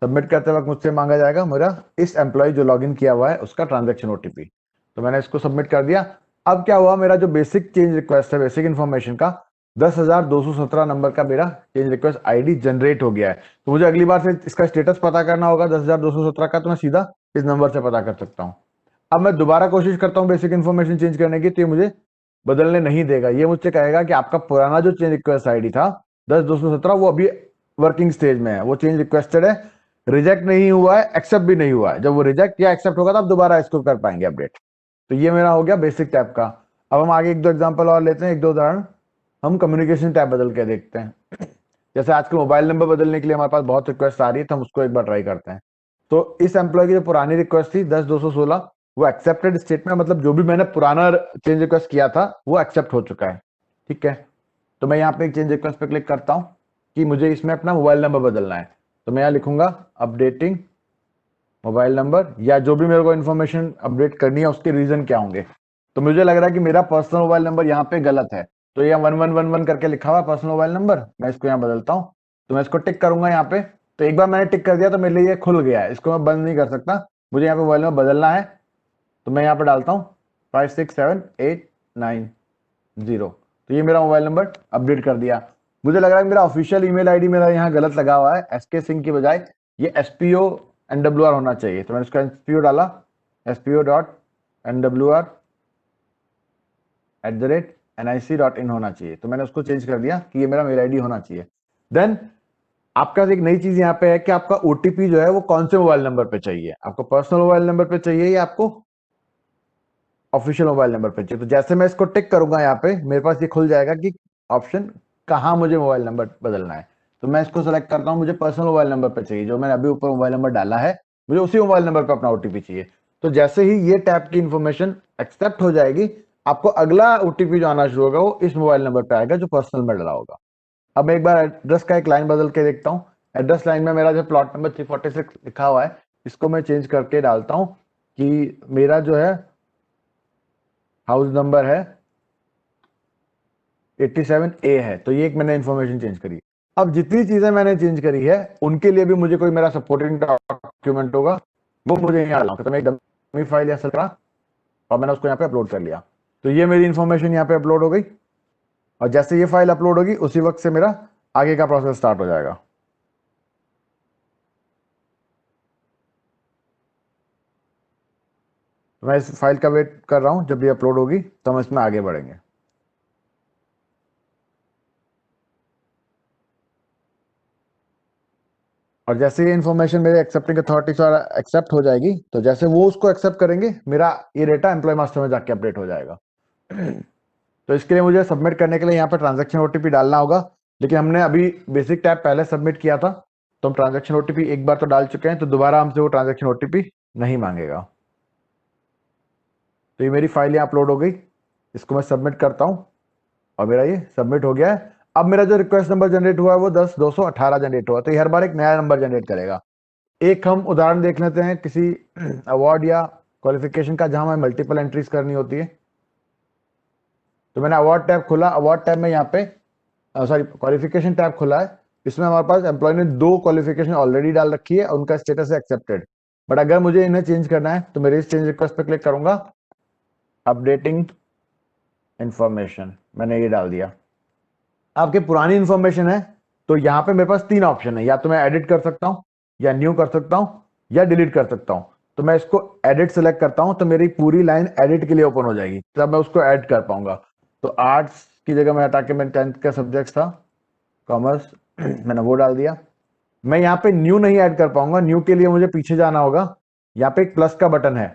सबमिट करते वक्त मुझसे मांगा जाएगा मेरा इस एम्प्लॉय जो लॉगिन किया हुआ है उसका ट्रांजैक्शन ओटीपी। तो मैंने इसको सबमिट कर दिया। अब क्या हुआ, मेरा जो बेसिक चेंज रिक्वेस्ट है बेसिक इन्फॉर्मेशन का 10,217 नंबर का मेरा चेंज रिक्वेस्ट आईडी जनरेट हो गया है। तो मुझे अगली बार से इसका स्टेटस पता करना होगा 10,217 का, तो मैं सीधा इस नंबर से पता कर सकता हूँ। अब मैं दोबारा कोशिश करता हूँ बेसिक इन्फॉर्मेशन चेंज करने की, तो ये मुझे बदलने नहीं देगा। ये मुझसे कहेगा कि आपका पुराना जो चेंज रिक्वेस्ट आईडी था 10,217 वो अभी वर्किंग स्टेज में है, वो चेंज रिक्वेस्टेड है, रिजेक्ट नहीं हुआ है, एक्सेप्ट भी नहीं हुआ है। जब वो रिजेक्ट या एक्सेप्ट होगा तब दोबारा इसको कर पाएंगे अपडेट। तो ये मेरा हो गया बेसिक टैब का। अब हम आगे एक दो एग्जांपल और लेते हैं, एक दो उदाहरण हम कम्युनिकेशन टैब बदल के देखते हैं। जैसे आजकल मोबाइल नंबर बदलने के लिए हमारे पास बहुत रिक्वेस्ट आ रही है, तो हम उसको एक बार ट्राई करते हैं। तो इस एम्प्लॉय की जो पुरानी रिक्वेस्ट थी 10,216 वो एक्सेप्टेड स्टेट में, मतलब जो भी मैंने पुराना चेंज रिक्वेस्ट किया था वो एक्सेप्ट हो चुका है। ठीक है, तो मैं यहाँ पे एक चेंज रिक्वेस्ट पे क्लिक करता हूँ कि मुझे इसमें अपना मोबाइल नंबर बदलना है। तो मैं यहाँ लिखूंगा अपडेटिंग मोबाइल नंबर, या जो भी मेरे को इन्फॉर्मेशन अपडेट करनी है उसके रीजन क्या होंगे। तो मुझे लग रहा है कि मेरा पर्सनल मोबाइल नंबर यहाँ पे गलत है, तो ये 1111 करके लिखा हुआ है पर्सनल मोबाइल नंबर, मैं इसको यहाँ बदलता हूँ। तो मैं इसको टिक करूंगा यहाँ पे। तो एक बार मैंने टिक कर दिया तो मेरे लिए ये खुल गया है, इसको मैं बंद नहीं कर सकता, मुझे यहाँ पे मोबाइल नंबर बदलना है। तो मैं यहाँ पे डालता हूँ 567890। तो ये मेरा मोबाइल नंबर अपडेट कर दिया। मुझे लग रहा है मेरा ऑफिशियल ईमेल आईडी मेरा यहाँ गलत लगा हुआ है, SK सिंह की बजाय ये SPO_NWR होना चाहिए। तो मैंने इसका SPO डाला, SPO.NWR@nic.in होना चाहिए। तो मैंने उसको चेंज कर दिया कि ये मेरा मेल आईडी होना चाहिए। देन आपका एक नई चीज यहाँ पे है कि आपका OTP जो है वो कौन से मोबाइल नंबर पे चाहिए, आपको पर्सनल मोबाइल नंबर पे चाहिए या आपको ऑफिशियल मोबाइल नंबर पे चाहिए। तो जैसे मैं इसको टिक करूंगा यहाँ पे मेरे पास ये खुल जाएगा कि ऑप्शन कहाँ मुझे मोबाइल नंबर बदलना है। तो मैं इसको सेलेक्ट करता हूँ, मुझे पर्सनल मोबाइल नंबर पे चाहिए, जो मैंने अभी ऊपर मोबाइल नंबर डाला है मुझे उसी मोबाइल नंबर पे अपना OTP चाहिए। तो जैसे ही ये टैब की इन्फॉर्मेशन एक्सेप्ट हो जाएगी आपको अगला OTP जो आना शुरू होगा वो इस मोबाइल नंबर पे आएगा जो पर्सनल में डाला होगा। अब मैं एक बार एड्रेस का एक लाइन बदल के देखता हूँ। एड्रेस लाइन में मेरा जो प्लॉट नंबर 346 लिखा हुआ है इसको मैं चेंज करके डालता हूँ कि मेरा जो है हाउस नंबर है 87A है। तो ये एक मैंने इन्फॉर्मेशन चेंज करी। अब जितनी चीजें मैंने चेंज करी है उनके लिए भी मुझे कोई मेरा सपोर्टिंग डॉक्यूमेंट होगा वो मुझे यहाँ डालना। तो मैं एक डमी फाइल यहाँ से करा और मैंने उसको यहाँ पे अपलोड कर लिया। तो ये मेरी इन्फॉर्मेशन यहाँ पे अपलोड हो गई और जैसे ये फाइल अपलोड होगी उसी वक्त से मेरा आगे का प्रोसेस स्टार्ट हो जाएगा। तो मैं इस फाइल का वेट कर रहा हूं, जब ये अपलोड होगी तो हम इसमें आगे बढ़ेंगे। और जैसे ये इन्फॉर्मेशन मेरे एक्सेप्टिंग अथॉरिटी से एक्सेप्ट हो जाएगी तो जैसे वो उसको एक्सेप्ट करेंगे मेरा ये डेटा एम्प्लॉय मास्टर में जाके अपडेट हो जाएगा। तो इसके लिए मुझे सबमिट करने के लिए यहाँ पे ट्रांजैक्शन OTP डालना होगा, लेकिन हमने अभी बेसिक टैब पहले सबमिट किया था तो हम ट्रांजैक्शन OTP एक बार तो डाल चुके हैं, तो दोबारा हमसे वो ट्रांजैक्शन OTP नहीं मांगेगा। तो ये मेरी फाइल यहाँ अपलोड हो गई, इसको मैं सबमिट करता हूँ और मेरा ये सबमिट हो गया है। अब मेरा जो रिक्वेस्ट नंबर जनरेट हुआ है वो 10,218 जनरेट हुआ, तो ये हर बार एक नया नंबर जनरेट करेगा। एक हम उदाहरण देख लेते हैं किसी अवार्ड या क्वालिफिकेशन का जहां हमें मल्टीपल एंट्रीज करनी होती है। तो मैंने अवार्ड टैब खोला, अवार्ड टैब में यहाँ पे क्वालिफिकेशन टैब खुला है। इसमें हमारे पास एम्प्लॉय ने 2 क्वालिफिकेशन ऑलरेडी डाल रखी है, उनका स्टेटस है एक्सेप्टेड। बट अगर मुझे इन्हें चेंज करना है तो मेरे इस चेंज रिक्वेस्ट पे क्लिक करूंगा, अपडेटिंग इंफॉर्मेशन मैंने ये डाल दिया। आपके पुरानी इंफॉर्मेशन है तो यहाँ पे मेरे पास 3 ऑप्शन है, या तो मैं एडिट कर सकता हूँ या न्यू कर सकता हूँ या डिलीट कर सकता हूँ। तो मैं इसको एडिट सेलेक्ट करता हूँ तो मेरी पूरी लाइन एडिट के लिए ओपन हो जाएगी, तब मैं उसको ऐड कर पाऊंगा। तो आर्ट्स की जगह मैं हटा के मैं 10th का सब्जेक्ट था कॉमर्स मैंने वो डाल दिया। मैं यहाँ पे न्यू नहीं ऐड कर पाऊंगा, न्यू के लिए मुझे पीछे जाना होगा। यहाँ पे एक प्लस का बटन है,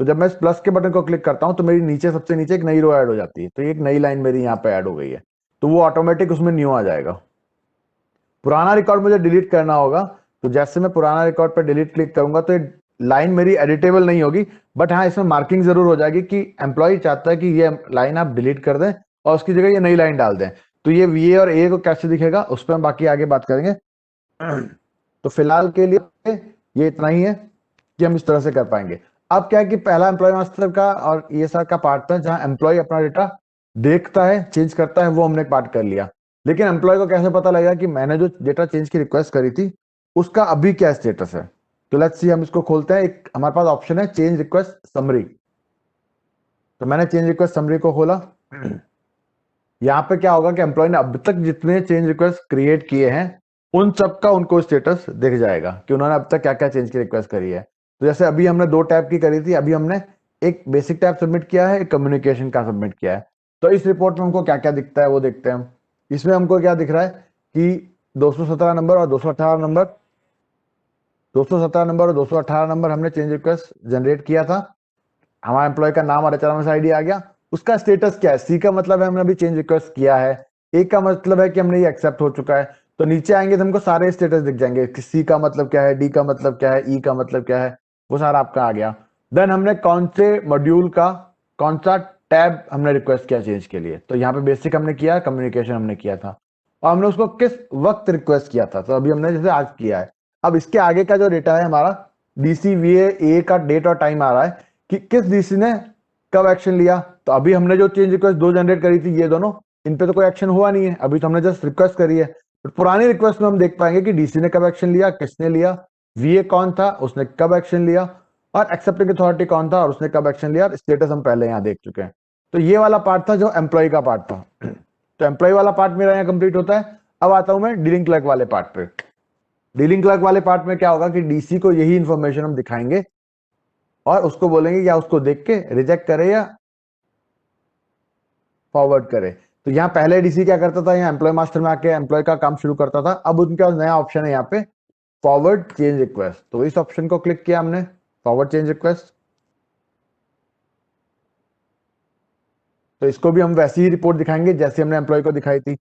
तो जब मैं इस प्लस के बटन को क्लिक करता हूं तो मेरी नीचे सबसे नीचे एक नई रो ऐड हो जाती है। तो एक नई लाइन मेरी यहाँ पे ऐड हो गई है, तो वो ऑटोमेटिक उसमें न्यू आ जाएगा। पुराना रिकॉर्ड मुझे डिलीट करना होगा, तो जैसे मैं पुराना रिकॉर्ड पर डिलीट क्लिक करूंगा तो ये लाइन मेरी एडिटेबल नहीं होगी, बट हाँ इसमें मार्किंग जरूर हो जाएगी कि एम्प्लॉय चाहता है कि ये लाइन आप डिलीट कर दें और उसकी जगह ये नई लाइन डाल दें। तो ये VA और A को कैसे दिखेगा उस पर हम बाकी आगे बात करेंगे। तो फिलहाल के लिए ये इतना ही है कि हम इस तरह से कर पाएंगे। अब क्या है कि पहला एम्प्लॉय मास्टर का और ESR का पार्ट था जहां एम्प्लॉय अपना डेटा देखता है, चेंज करता है, वो हमने पार्ट कर लिया। लेकिन एम्प्लॉय को कैसे पता लगेगा कि मैंने जो डेटा चेंज की रिक्वेस्ट करी थी उसका अभी क्या स्टेटस है? तो लेट्स सी, हम इसको खोलते हैं। एक हमारे पास ऑप्शन है चेंज रिक्वेस्ट समरी। तो मैंने चेंज रिक्वेस्ट समरी को खोला। यहाँ पे क्या होगा कि एम्प्लॉय ने अब तक जितने चेंज रिक्वेस्ट क्रिएट किए हैं उन सब का उनको स्टेटस दिख जाएगा कि उन्होंने अब तक क्या क्या चेंज की रिक्वेस्ट करी है। तो जैसे अभी हमने 2 टैब की करी थी, अभी हमने एक बेसिक टैब सबमिट किया है, एक कम्युनिकेशन का सबमिट किया है। तो इस रिपोर्ट में हमको क्या क्या दिखता है वो देखते हैं हम। इसमें हमको क्या दिख रहा है कि 217 नंबर और 218 नंबर 217 नंबर और 218 नंबर हमने चेंज रिक्वेस्ट जनरेट किया था। हमारा एम्प्लॉय का नाम और HRMS ID आ गया। उसका स्टेटस क्या है? C का मतलब है हमने अभी चेंज रिक्वेस्ट किया है, A का मतलब है कि हमने ये एक्सेप्ट हो चुका है। तो नीचे आएंगे तो हमको सारे स्टेटस दिख जाएंगे कि C का मतलब क्या है, D का मतलब क्या है, E का मतलब क्या है, वो सारा आपका आ गया। देन हमने कौन से मॉड्यूल का कौन सा टैब हमने रिक्वेस्ट किया चेंज के लिए। तो यहाँ पे बेसिक हमने किया, कम्युनिकेशन हमने किया था, और हमने उसको किस वक्त रिक्वेस्ट किया था। तो अभी हमने जैसे आज किया है। अब इसके आगे का जो डेटा है हमारा DCVA का डेट और टाइम आ रहा है कि किस DC ने कब एक्शन लिया। तो अभी हमने जो चेंज रिक्वेस्ट 2 जनरेट करी थी, ये दोनों, इन पे तो कोई एक्शन हुआ नहीं है, अभी तो हमने जस्ट रिक्वेस्ट करी है। तो पुरानी रिक्वेस्ट में हम देख पाएंगे कि DC ने कब एक्शन लिया, किसने लिया, VA कौन था, उसने कब एक्शन लिया, और एक्सेप्टिंग अथॉरिटी कौन था और उसने कब एक्शन लिया। स्टेटस हम पहले यहाँ देख चुके हैं। तो ये वाला पार्ट था जो एम्प्लॉय का पार्ट था। तो एम्प्लॉय वाला पार्ट मेरा यहाँ कंप्लीट होता है। अब आता हूं मैं डीलिंग क्लर्क वाले पार्ट पे। डीलिंग क्लर्क वाले पार्ट में क्या होगा कि DC को यही इंफॉर्मेशन हम दिखाएंगे और उसको बोलेंगे या उसको देख के रिजेक्ट करे या फॉरवर्ड करे। तो यहाँ पहले DC क्या करता था, यहाँ एम्प्लॉय मास्टर में आके एम्प्लॉय का काम शुरू करता था। अब उनके पास नया ऑप्शन है यहाँ पे फॉरवर्ड चेंज रिक्वेस्ट। तो इस ऑप्शन को क्लिक किया हमने, फॉरवर्ड चेंज रिक्वेस्ट। तो इसको भी हम वैसी ही रिपोर्ट दिखाएंगे जैसे हमने एम्प्लॉय को दिखाई थी।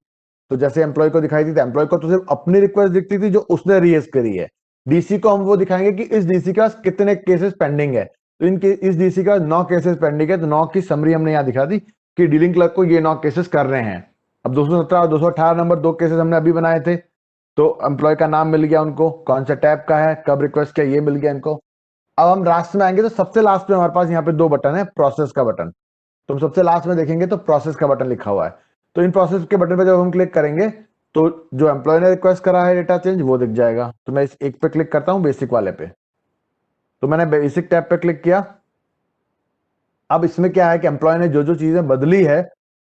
तो जैसे एम्प्लॉय को दिखाई थी तो एम्प्लॉय को तो सिर्फ अपनी रिक्वेस्ट दिखती थी जो उसने रेज करी है। DC को हम वो दिखाएंगे कि इस DC के पास कितने केसेस पेंडिंग है। तो इस DC का 9 केसेस पेंडिंग है। तो 9 की समरी हमने यहाँ दिखा दी कि डीलिंग क्लर्क को ये 9 केसेस कर रहे हैं। अब 217 और 218 नंबर 2 केसेस हमने अभी बनाए थे। तो एम्प्लॉय का नाम मिल गया उनको, कौन सा टैब का है, कब रिक्वेस्ट किया, ये मिल गया इनको। अब हम लास्ट में आएंगे तो सबसे लास्ट में हमारे पास यहाँ पे 2 बटन है, प्रोसेस का बटन। तो हम सबसे लास्ट में देखेंगे तो प्रोसेस का बटन लिखा हुआ है। तो इन प्रोसेस के बटन पे जब हम क्लिक करेंगे तो जो एम्प्लॉय ने रिक्वेस्ट करा है डेटा चेंज वो दिख जाएगा। तो मैं इस एक पे क्लिक करता हूं, बेसिक वाले पे। तो मैंने बेसिक टैब पे क्लिक किया। अब इसमें क्या है कि एम्प्लॉय ने जो जो चीजें बदली है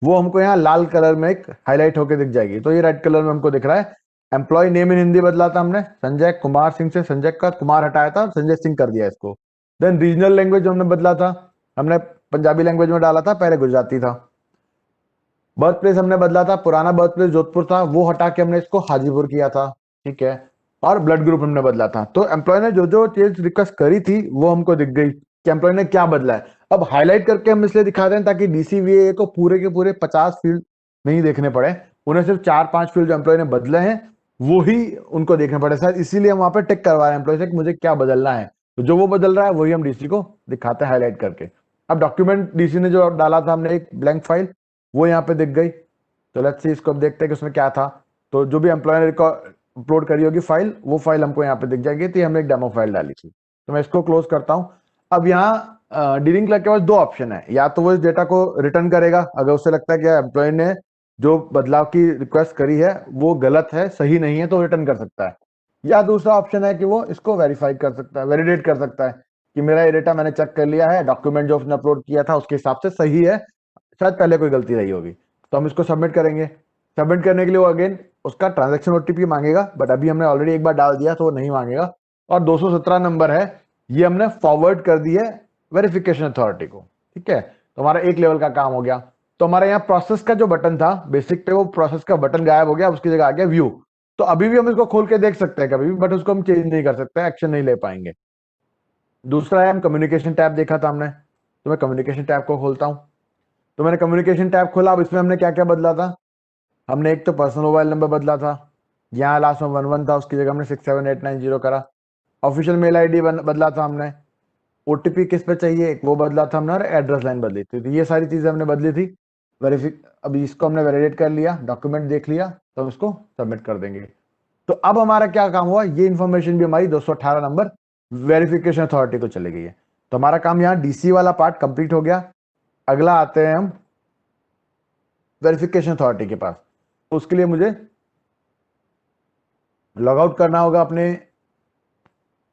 वो हमको यहाँ लाल कलर में एक हाईलाइट होकर दिख जाएगी। तो ये रेड कलर में हमको दिख रहा है। एम्प्लॉय नेम इन हिंदी बदला था हमने, संजय कुमार सिंह से संजय का कुमार हटाया था, संजय सिंह कर दिया इसको। देन रीजनल लैंग्वेज हमने बदला था, हमने पंजाबी लैंग्वेज में डाला था, पहले गुजराती था। बर्थ प्लेस हमने बदला था, पुराना बर्थ प्लेस जोधपुर था, वो हटा के हमने इसको हाजीपुर किया था, ठीक है। और ब्लड ग्रुप हमने बदला था। तो एम्प्लॉय ने जो जो चेंज रिक्वेस्ट करी थी वो हमको दिख गई कि एम्प्लॉय ने क्या बदला है। अब हाईलाइट करके हम इसलिए दिखा रहे हैं ताकि DCVA को पूरे के पूरे 50 फील्ड नहीं देखने पड़े, उन्हें सिर्फ 4-5 फील्ड जो एम्प्लॉय ने बदले हैं वो ही उनको देखने पड़े। शायद इसीलिए हम वहां पे टिक करवा रहे हैं एम्प्लॉय से कि मुझे क्या बदलना है। तो जो वो बदल रहा है वही हम DC को दिखाते हैं हाईलाइट करके। अब डॉक्यूमेंट DC ने जो डाला था हमने एक ब्लैंक फाइल, वो यहाँ पे दिख गई। तो लेट्स सी, इसको अब देखते हैं कि उसमें क्या था। तो जो भी एम्प्लॉय ने अपलोड करी होगी फाइल, वो फाइल हमको यहाँ पे दिख जाएगी। तो हमने एक डेमो फाइल डाली थी। तो मैं इसको क्लोज करता हूँ। अब यहाँ डीलिंग क्लर्क के पास 2 ऑप्शन है, या तो वो इस डेटा को रिटर्न करेगा अगर उसे लगता है कि एम्प्लॉय ने जो बदलाव की रिक्वेस्ट करी है वो गलत है, सही नहीं है, तो रिटर्न कर सकता है। या दूसरा ऑप्शन है कि वो इसको वेरीफाई कर सकता है, वैलिडेट कर सकता है कि मेरा ये डेटा मैंने चेक कर लिया है, डॉक्यूमेंट जो उसने अपलोड किया था उसके हिसाब से सही है, शायद पहले कोई गलती रही होगी। तो हम इसको सबमिट करेंगे। सबमिट करने के लिए वो अगेन उसका ट्रांजैक्शन OTP मांगेगा, बट अभी हमने ऑलरेडी एक बार डाल दिया तो वो नहीं मांगेगा। और 217 नंबर है, ये हमने फॉरवर्ड कर दी है वेरिफिकेशन अथॉरिटी को, ठीक है। तो हमारा एक लेवल का काम हो गया। तो हमारे यहाँ प्रोसेस का जो बटन था बेसिक पे, वो प्रोसेस का बटन गायब हो गया, उसकी जगह आ गया व्यू। तो अभी भी हम इसको खोल के देख सकते हैं कभी भी, बट उसको हम चेंज नहीं कर सकते, एक्शन नहीं ले पाएंगे। दूसरा है, हम कम्युनिकेशन टैब देखा था हमने, तो मैं कम्युनिकेशन टैब को खोलता हूँ। तो मैंने कम्युनिकेशन टैब खोला। अब इसमें हमने क्या क्या बदला था, हमने एक तो पर्सनल मोबाइल नंबर बदला था, यहाँ लास्ट में 11 था, उसकी जगह हमने 67890 करा। ऑफिशियल मेल ID बदला था हमने। OTP किस पे चाहिए एक वो बदला था हमने, और एड्रेस लाइन बदली थी। तो ये सारी चीजें हमने बदली थी। अभी इसको हमने वैलिडेट कर लिया, डॉक्यूमेंट देख लिया, तो हम इसको सबमिट कर देंगे। तो अब हमारा क्या काम हुआ, ये इन्फॉर्मेशन भी हमारी 218 नंबर वेरिफिकेशन अथॉरिटी को चली गई है। तो हमारा काम यहाँ डीसी वाला पार्ट कंप्लीट हो गया। अगला आते हैं हम वेरिफिकेशन अथॉरिटी के पास। तो उसके लिए मुझे लॉग आउट करना होगा अपने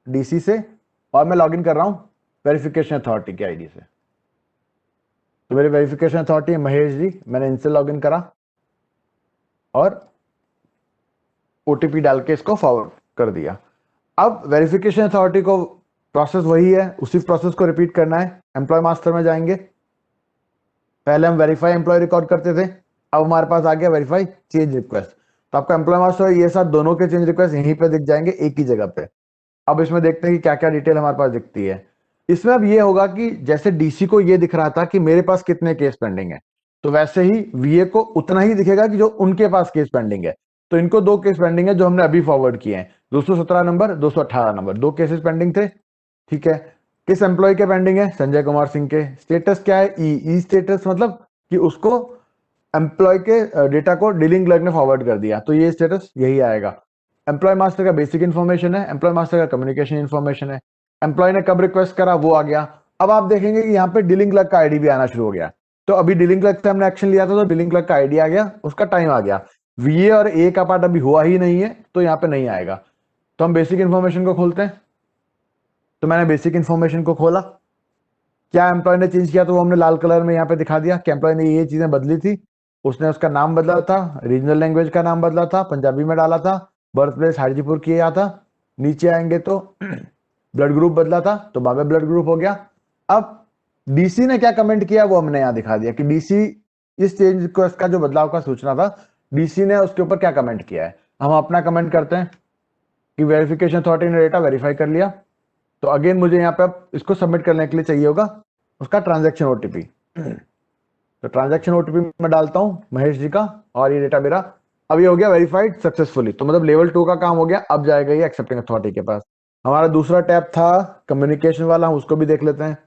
डीसी से, और मैं लॉगिन कर रहा हूं वेरिफिकेशन अथॉरिटी की आईडी से। तो मेरे वेरिफिकेशन अथॉरिटी है महेश जी, मैंने इनसे लॉगिन करा और ओटीपी डाल के इसको फॉरवर्ड कर दिया। अब वेरिफिकेशन अथॉरिटी को प्रोसेस वही है, उसी प्रोसेस को रिपीट करना है। एम्प्लॉय मास्टर में जाएंगे, पहले हम वेरीफाई एम्प्लॉय रिकॉर्ड करते थे, अब हमारे पास आ गया वेरीफाई चेंज रिक्वेस्ट। तो आपका एम्प्लॉय मास्टर ये साथ दोनों के चेंज रिक्वेस्ट यहीं पे दिख जाएंगे एक ही जगह पे। अब इसमें देखते हैं कि क्या क्या डिटेल हमारे पास दिखती है। इसमें अब ये होगा कि जैसे डीसी को ये दिख रहा था कि मेरे पास कितने केस पेंडिंग है, तो वैसे ही वीए को उतना ही दिखेगा कि जो उनके पास केस पेंडिंग है। तो इनको 2 केस पेंडिंग है जो हमने अभी फॉरवर्ड किए हैं, 217 नंबर, 218 नंबर, 2 केसेस पेंडिंग थे। ठीक है, किस एम्प्लॉय के पेंडिंग है? संजय कुमार सिंह के। स्टेटस क्या है? ई स्टेटस, मतलब कि उसको एम्प्लॉय के डेटा को डीलिंग क्लर्क ने फॉरवर्ड कर दिया, तो ये स्टेटस यही आएगा। एम्प्लॉय मास्टर का बेसिक इन्फॉर्मेशन है, एम्प्लॉय मास्टर का कम्युनिकेशन इन्फॉर्मेशन है, एम्प्लॉय ने कब रिक्वेस्ट करा वो आ गया। अब आप देखेंगे कि यहाँ पे डीलिंग क्लर्क का आईडी भी आना शुरू हो गया। तो अभी डीलिंग क्लर्क से हमने एक्शन लिया था, तो डीलिंग क्लर्क का आईडी आ गया, उसका टाइम आ गया। वीए और ए का पार्ट अभी हुआ ही नहीं है, तो यहाँ पे नहीं आएगा। तो हम बेसिक इन्फॉर्मेशन को खोलते हैं। तो मैंने बेसिक इन्फॉर्मेशन को खोला, क्या एम्प्लॉय ने चेंज किया, तो वो हमने लाल कलर में यहाँ पे दिखा दिया कि एम्प्लॉय ने ये चीजें बदली थी। उसने उसका नाम बदला था, रीजनल लैंग्वेज का नाम बदला था, पंजाबी में डाला था, बर्थ प्लेस हाजीपुर किया था। नीचे आएंगे तो ब्लड ग्रुप बदला था, तो बाबा ब्लड ग्रुप हो गया। अब डीसी ने क्या कमेंट किया वो हमने यहाँ दिखा दिया कि डीसी इस चेंज रिक्वेस्ट का जो बदलाव का सूचना था, डीसी ने उसके ऊपर क्या कमेंट किया है। हम अपना कमेंट करते हैं कि वेरिफिकेशन अथॉरिटी ने डेटा वेरीफाई कर लिया। तो अगेन मुझे यहाँ पे अब इसको सबमिट करने के लिए चाहिए होगा उसका ट्रांजैक्शन ओटीपी। तो ट्रांजैक्शन ओटीपी मैं डालता हूँ महेश जी का, और ये डेटा मेरा अब ये हो गया वेरीफाइड सक्सेसफुली। तो मतलब लेवल 2 का काम हो गया। अब जाएगा ये एक्सेप्टिंग अथॉरिटी के पास। हमारा दूसरा टैब था कम्युनिकेशन वाला, हम उसको भी देख लेते हैं।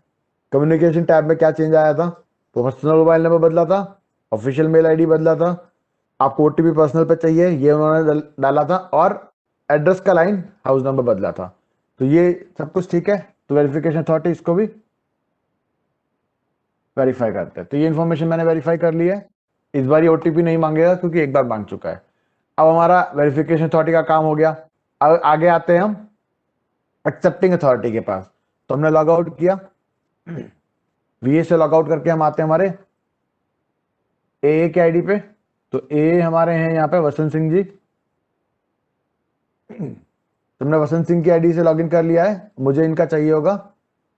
कम्युनिकेशन टैब में क्या चेंज आया था? पर्सनल मोबाइल नंबर बदला था, ऑफिशियल मेल आईडी बदला था, आपको ओटीपी पर्सनल पे चाहिए ये उन्होंने डाला था, और एड्रेस का लाइन हाउस नंबर बदला था। तो ये सब कुछ ठीक है। तो वेरिफिकेशन अथॉरिटी इसको भी वेरीफाई करते हैं। तो ये इन्फॉर्मेशन मैंने वेरीफाई कर ली है। इस बार ये ओटीपी नहीं मांगेगा क्योंकि एक बार मांग चुका है। अब हमारा वेरिफिकेशन अथॉरिटी का काम हो गया। अब आगे आते हैं हम एक्सेप्टिंग अथॉरिटी के पास। तो हमने लॉग आउट किया, वीए से लॉग आउट करके हम आते हैं हमारे ए के आईडी पे। तो ए हमारे हैं यहाँ पे वसंत सिंह जी। तुमने वसंत सिंह की आईडी से लॉगिन कर लिया है, मुझे इनका चाहिए होगा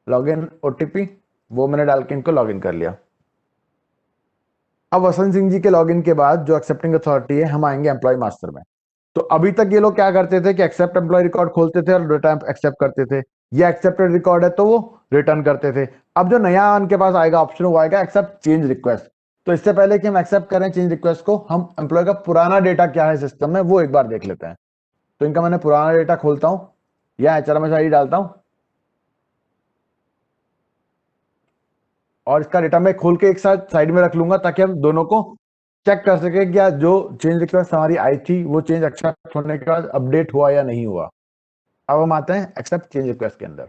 लॉगिन ओटीपी, वो मैंने डाल के इनको लॉगिन कर लिया। अब वसंत सिंह जी के लॉगिन के बाद जो एक्सेप्टिंग अथॉरिटी है, हम आएंगे एम्प्लॉय मास्टर में। तो अभी तक ये लोग क्या करते थे कि एक्सेप्ट एम्प्लॉय रिकॉर्ड खोलते थे और डेटा एक्सेप्ट करते थे। ये एक्सेप्टेड रिकॉर्ड है तो वो रिटर्न करते थे। अब जो नया उनके पास आएगा ऑप्शन, वो आएगा एक्सेप्ट चेंज रिक्वेस्ट। तो इससे पहले कि हम एक्सेप्ट करें चेंज रिक्वेस्ट को, हम एम्प्लॉय का पुराना डेटा क्या है सिस्टम में वो एक बार देख लेते हैं। तो इनका मैंने पुराना डेटा खोलता हूं या एचआरएमएस आईडी डालता हूं, और इसका डेटा मैं खोल के एक साथ साइड में रख लूंगा ताकि हम दोनों को चेक कर सके कि क्या जो चेंज रिक्वेस्ट हमारी आई थी वो चेंज एक्सेप्ट होने के बाद अपडेट हुआ या नहीं हुआ। अब हम आते हैं एक्सेप्ट चेंज रिक्वेस्ट के अंदर।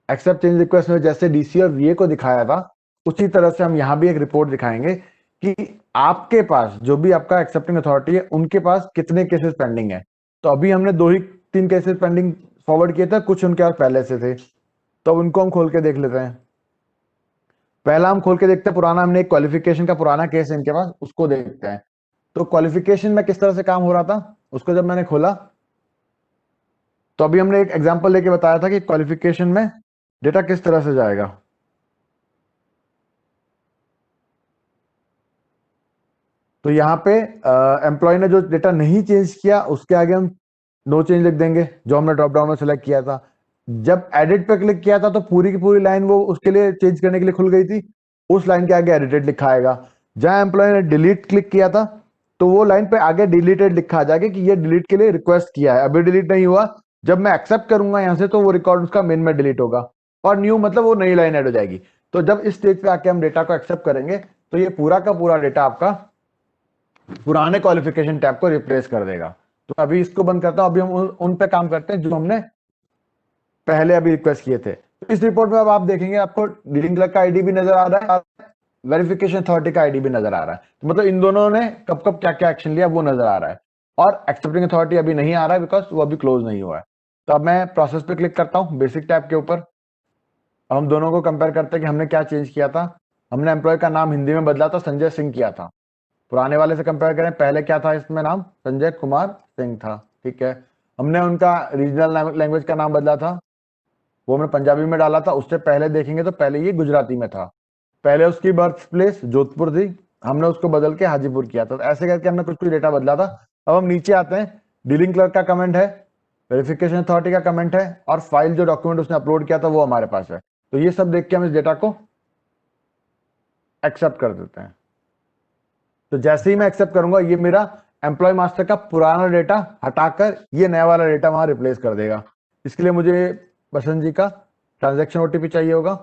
एक्सेप्ट चेंज रिक्वेस्ट में जैसे डीसी और वीए को दिखाया था, उसी तरह से हम यहाँ भी एक रिपोर्ट दिखाएंगे कि आपके पास जो भी आपका एक्सेप्टिंग अथॉरिटी है उनके पास कितने केसेस पेंडिंग है। तो अभी हमने 2 ही 3 केसेस पेंडिंग फॉरवर्ड किए थे, कुछ उनके पास पहले से थे, तो उनको हम खोल के देख लेते हैं। पहला हम खोल के देखते हैं पुराना, हमने एक क्वालिफिकेशन का पुराना केस है इनके पास, उसको देखते हैं। तो क्वालिफिकेशन में किस तरह से काम हो रहा था उसको जब मैंने खोला, तो अभी हमने एक एग्जांपल लेके बताया था कि क्वालिफिकेशन में डेटा किस तरह से जाएगा। तो यहाँ पे एम्प्लॉय ने जो डेटा नहीं चेंज किया उसके आगे हम नो चेंज लिख देंगे, जो हमने ड्रॉप डाउन में सेलेक्ट किया था। जब एडिट पे क्लिक किया था तो पूरी की पूरी लाइन वो उसके लिए चेंज करने के लिए खुल गई थी, उस लाइन के आगे एडिटेड लिखा आएगा। जहां एम्प्लॉय ने डिलीट क्लिक किया था तो वो लाइन पे आगे डिलीटेड लिखा आ जाएगा कि ये डिलीट के लिए रिक्वेस्ट किया है, अभी डिलीट नहीं हुआ। जब मैं एक्सेप्ट करूंगा यहाँ से तो वो रिकॉर्ड उसका मेन में डिलीट होगा, और न्यू मतलब वो नई लाइन ऐड हो जाएगी। तो जब इस स्टेज पे आके हम डेटा को एक्सेप्ट करेंगे तो ये पूरा का पूरा डेटा आपका पुराने क्वालिफिकेशन टैब को रिप्लेस कर देगा। तो अभी इसको बंद करता हूं, अभी हम उन पे काम करते हैं जो हमने पहले अभी रिक्वेस्ट किए थे। तो इस रिपोर्ट में अब आप देखेंगे आपको डीलिंग क्लर्क का आईडी भी नजर आ रहा है, वेरिफिकेशन अथॉरिटी का आईडी भी नजर आ रहा है। तो मतलब इन दोनों ने कब कब क्या क्या एक्शन लिया वो नजर आ रहा है। और एक्सेप्टिंग अथॉरिटी अभी नहीं आ रहा है बिकॉज वो अभी क्लोज नहीं हुआ है। तो अब मैं प्रोसेस पे क्लिक करता हूँ बेसिक टैब के ऊपर। अब हम दोनों को कंपेयर करते हैं कि हमने क्या चेंज किया था। हमने एम्प्लॉय का नाम हिंदी में बदला था, संजय सिंह किया था। पुराने वाले से कंपेयर करें, पहले क्या था इसमें नाम, संजय कुमार सिंह था, ठीक है। हमने उनका रीजनल लैंग्वेज का नाम बदला था, वो हमने पंजाबी में डाला था। उससे पहले देखेंगे तो पहले ये गुजराती में था। पहले उसकी बर्थ प्लेस जोधपुर थी, हमने उसको बदल के हाजीपुर किया था। तो ऐसे करके हमने कुछ कुछ डेटा बदला था। अब हम नीचे आते हैं, डीलिंग क्लर्क का कमेंट है, वेरिफिकेशन अथॉरिटी का कमेंट है, और फाइल जो डॉक्यूमेंट उसने अपलोड किया था वो हमारे पास है। तो ये सब देख के हम इस डेटा को एक्सेप्ट कर देते हैं। तो जैसे ही मैं एक्सेप्ट करूंगा, ये मेरा एम्प्लॉय मास्टर का पुराना डेटा हटाकर ये नया वाला डेटा वहां रिप्लेस कर देगा। इसके लिए मुझे बसंत जी का ट्रांजैक्शन ओटीपी चाहिए होगा।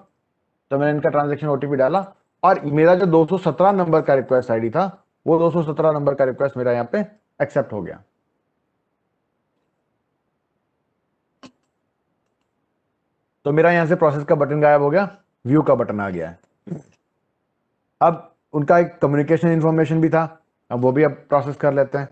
तो मैंने इनका ट्रांजैक्शन ओटीपी डाला, और मेरा जो 217 नंबर का रिक्वेस्ट आईडी था, वो 217 नंबर का रिक्वेस्ट मेरा यहाँ पे एक्सेप्ट हो गया। तो मेरा यहां से प्रोसेस का बटन गायब हो गया, व्यू का बटन आ गया है। अब उनका एक कम्युनिकेशन इंफॉर्मेशन भी था, अब वो भी अब प्रोसेस कर लेते हैं।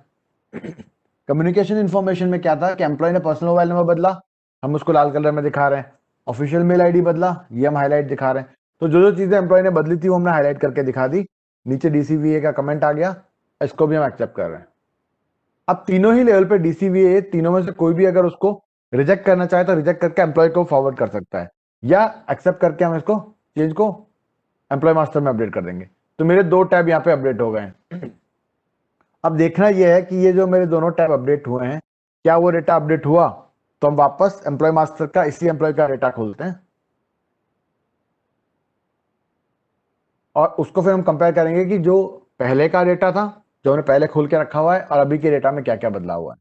कम्युनिकेशन इंफॉर्मेशन में क्या था कि एम्प्लॉय ने पर्सनल मोबाइल नंबर बदला, हम उसको लाल कलर में दिखा रहे हैं। ऑफिशियल मेल आईडी बदला, ये हम हाईलाइट दिखा रहे हैं। तो जो जो चीजें एम्प्लॉय ने बदली थी वो हमने हाईलाइट करके दिखा दी। नीचे डीसीवीए का कमेंट आ गया, इसको भी हम एक्सेप्ट कर रहे हैं। अब तीनों ही लेवल पे डीसीवीए, तीनों में से कोई भी अगर उसको रिजेक्ट करना चाहे तो रिजेक्ट करके एम्प्लॉय को फॉरवर्ड कर सकता है, या एक्सेप्ट करके हम इसको चेंज को एम्प्लॉय मास्टर में अपडेट कर देंगे। तो मेरे दो टैब यहाँ पे अपडेट हो गए हैं। अब देखना यह है कि ये जो मेरे दोनों टैब अपडेट हुए हैं, क्या वो डेटा अपडेट हुआ। तो हम वापस एम्प्लॉय मास्टर का इसी एम्प्लॉय का डेटा खोलते हैं, और उसको फिर हम कंपेयर करेंगे कि जो पहले का डेटा था, जो हमने पहले खोल के रखा हुआ है, और अभी के डेटा में क्या क्या बदला हुआ है।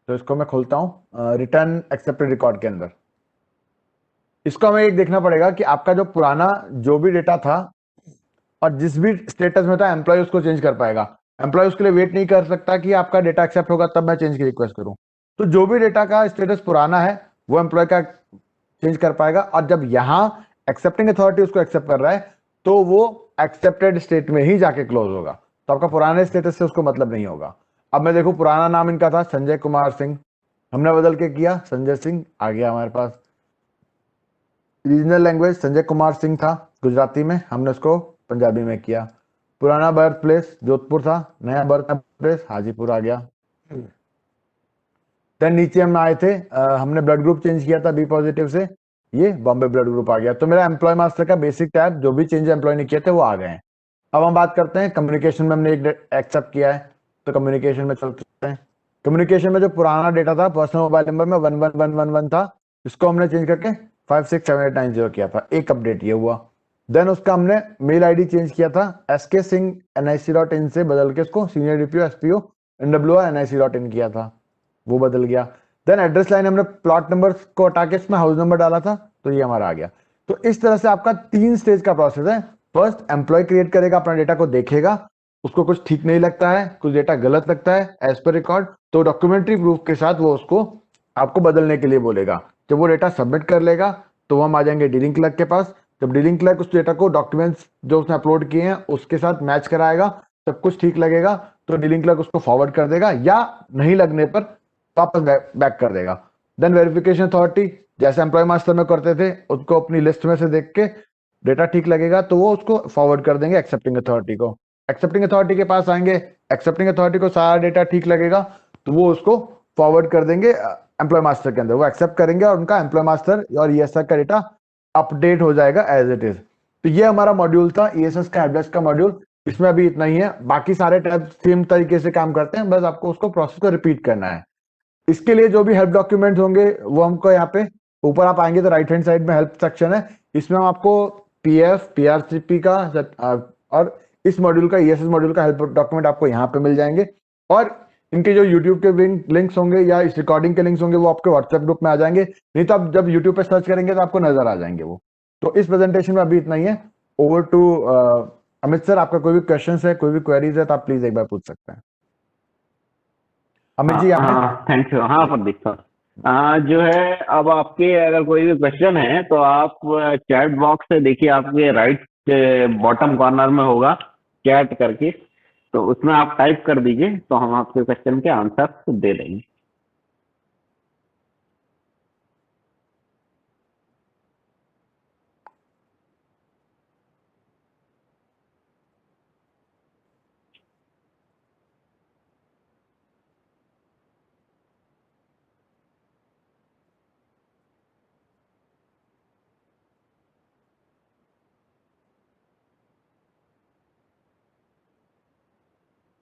तो इसको मैं खोलता हूं रिटर्न एक्सेप्टेड रिकॉर्ड के अंदर। इसको हमें एक देखना पड़ेगा कि आपका जो पुराना जो भी डेटा था और जिस भी स्टेटस में था, एम्प्लॉय उसको चेंज कर पाएगा। एम्प्लॉय उसके लिए वेट नहीं कर सकता कि आपका डेटा एक्सेप्ट होगा तब मैं चेंज की रिक्वेस्ट करूं। तो जो भी डेटा का स्टेटस पुराना है वो एम्प्लॉय का चेंज कर पाएगा, और जब यहां एक्सेप्टिंग अथॉरिटी उसको एक्सेप्ट कर रहा है तो वो एक्सेप्टेड स्टेट में ही जाके क्लोज होगा। तो आपका पुराने स्टेटस से उसको मतलब नहीं होगा। अब मैं देखूं, पुराना नाम इनका था संजय कुमार सिंह, हमने बदल के किया संजय सिंह, आ गया हमारे पास। रीजनल लैंग्वेज संजय कुमार सिंह था गुजराती में, हमने उसको पंजाबी में किया। पुराना बर्थ प्लेस जोधपुर था, नया बर्थ प्लेस हाजीपुर आ गया। देन नीचे हम आए थे, हमने ब्लड ग्रुप चेंज किया था बी पॉजिटिव से, ये बॉम्बे ब्लड ग्रुप आ गया। तो मेरा एम्प्लॉय मास्टर का बेसिक टैब जो भी चेंज एम्प्लॉय ने किए थे वो आ गए हैं। अब हम बात करते हैं कम्युनिकेशन में, हमने एक एक्सेप्ट किया है तो कम्युनिकेशन में चलते हैं। कम्युनिकेशन में जो पुराना डेटा था पर्सनल मोबाइल नंबर में 11111 था, इसको हमने चेंज करके 567890 किया था, एक अपडेट ये हुआ। देन उसका हमने मेल आईडी चेंज किया था, skSingh@nic.in से बदल के उसको सीनियर डीपीओ एसपीओ NWR@nic.in किया था, वो बदल गया। देन एड्रेस लाइन हमने प्लॉट नंबर को हटा के इसमें हाउस नंबर डाला था, तो ये हमारा आ गया। तो इस तरह से आपका 3 स्टेज का प्रोसेस है। फर्स्ट एम्प्लॉय क्रिएट करेगा, अपना डेटा को देखेगा, उसको कुछ ठीक नहीं लगता है, कुछ डेटा गलत लगता है एज पर रिकॉर्ड, तो डॉक्यूमेंट्री प्रूफ के साथ वो उसको आपको बदलने के लिए बोलेगा। जब वो डेटा सबमिट कर लेगा तो हम आ जाएंगे डीलिंग क्लर्क के पास। जब डीलिंग क्लर्क उस डेटा को डॉक्यूमेंट्स जो उसने अपलोड किए हैं उसके साथ मैच कराएगा, सब कुछ ठीक लगेगा तो डीलिंग क्लर्क उसको फॉरवर्ड कर देगा, या नहीं लगने पर वापस बैक कर देगा। देन वेरिफिकेशन अथॉरिटी जैसे एम्प्लॉय मास्टर में करते थे, उसको अपनी लिस्ट में से देख के डेटा ठीक लगेगा तो वो उसको फॉरवर्ड कर देंगे एक्सेप्टिंग अथॉरिटी को। एक्सेप्टिंग अथॉरिटी के पास आएंगे, एक्सेप्टिंग अथॉरिटी को सारा डेटा ठीक लगेगा तो वो उसको फॉरवर्ड कर देंगे एम्प्लॉय मास्टर के अंदर, वो एक्सेप्ट करेंगे और उनका एम्प्लॉय मास्टर और ईएसआर का डेटा अपडेट हो जाएगा एज इट इज। तो ये हमारा मॉड्यूल था ईएसएस का हेल्प डेस्क का मॉड्यूल। इसमें अभी इतना ही है, बाकी सारे टैब सेम तरीके से काम करते हैं, बस आपको उसको प्रोसेस को रिपीट करना है। इसके लिए जो भी हेल्प डॉक्यूमेंट होंगे वो हमको यहाँ पे ऊपर आप आएंगे तो राइट हैंड साइड में हेल्प सेक्शन है, इसमें हम आपको पीएफ पीआरसीपी का और इस मॉड्यूल का ईएसएस मॉड्यूल का हेल्प डॉक्यूमेंट आपको यहाँ पे मिल जाएंगे। और इनके जो यूट्यूब के लिंक्स होंगे या इस रिकॉर्डिंग के लिंक्स होंगे वो आपके व्हाट्सएप ग्रुप में आ जाएंगे, नहीं तो आप जब यूट्यूब पे सर्च करेंगे तो आपको नजर आ जाएंगे वो। तो इस प्रेजेंटेशन में अभी इतना ही है। ओवर टू अमित सर, आपका कोई भी क्वेश्चन है, कोई भी क्वेरीज है तो आप प्लीज एक बार पूछ सकते हैं। अमित जी यहाँ पे। हाँ थैंक यू। हाँ प्रदीप सर, जो है अब आपके अगर कोई भी क्वेश्चन है तो आप चैट बॉक्स से देखिए, आपके राइट बॉटम कॉर्नर में होगा चैट करके, तो उसमें आप टाइप कर दीजिए तो हम आपके क्वेश्चन के आंसर दे देंगे।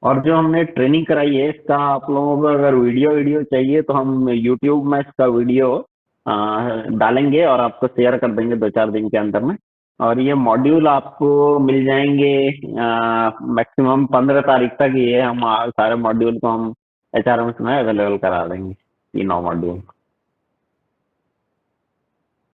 और जो हमने ट्रेनिंग कराई है इसका आप लोगों को अगर वीडियो चाहिए तो हम यूट्यूब में इसका वीडियो डालेंगे और आपको शेयर कर देंगे 2-4 दिन के अंदर में। और ये मॉड्यूल आपको मिल जाएंगे मैक्सिमम 15 तारीख तक। ये हम सारे मॉड्यूल को हम HRMS में अवेलेबल करा देंगे, ये 9 मॉड्यूल।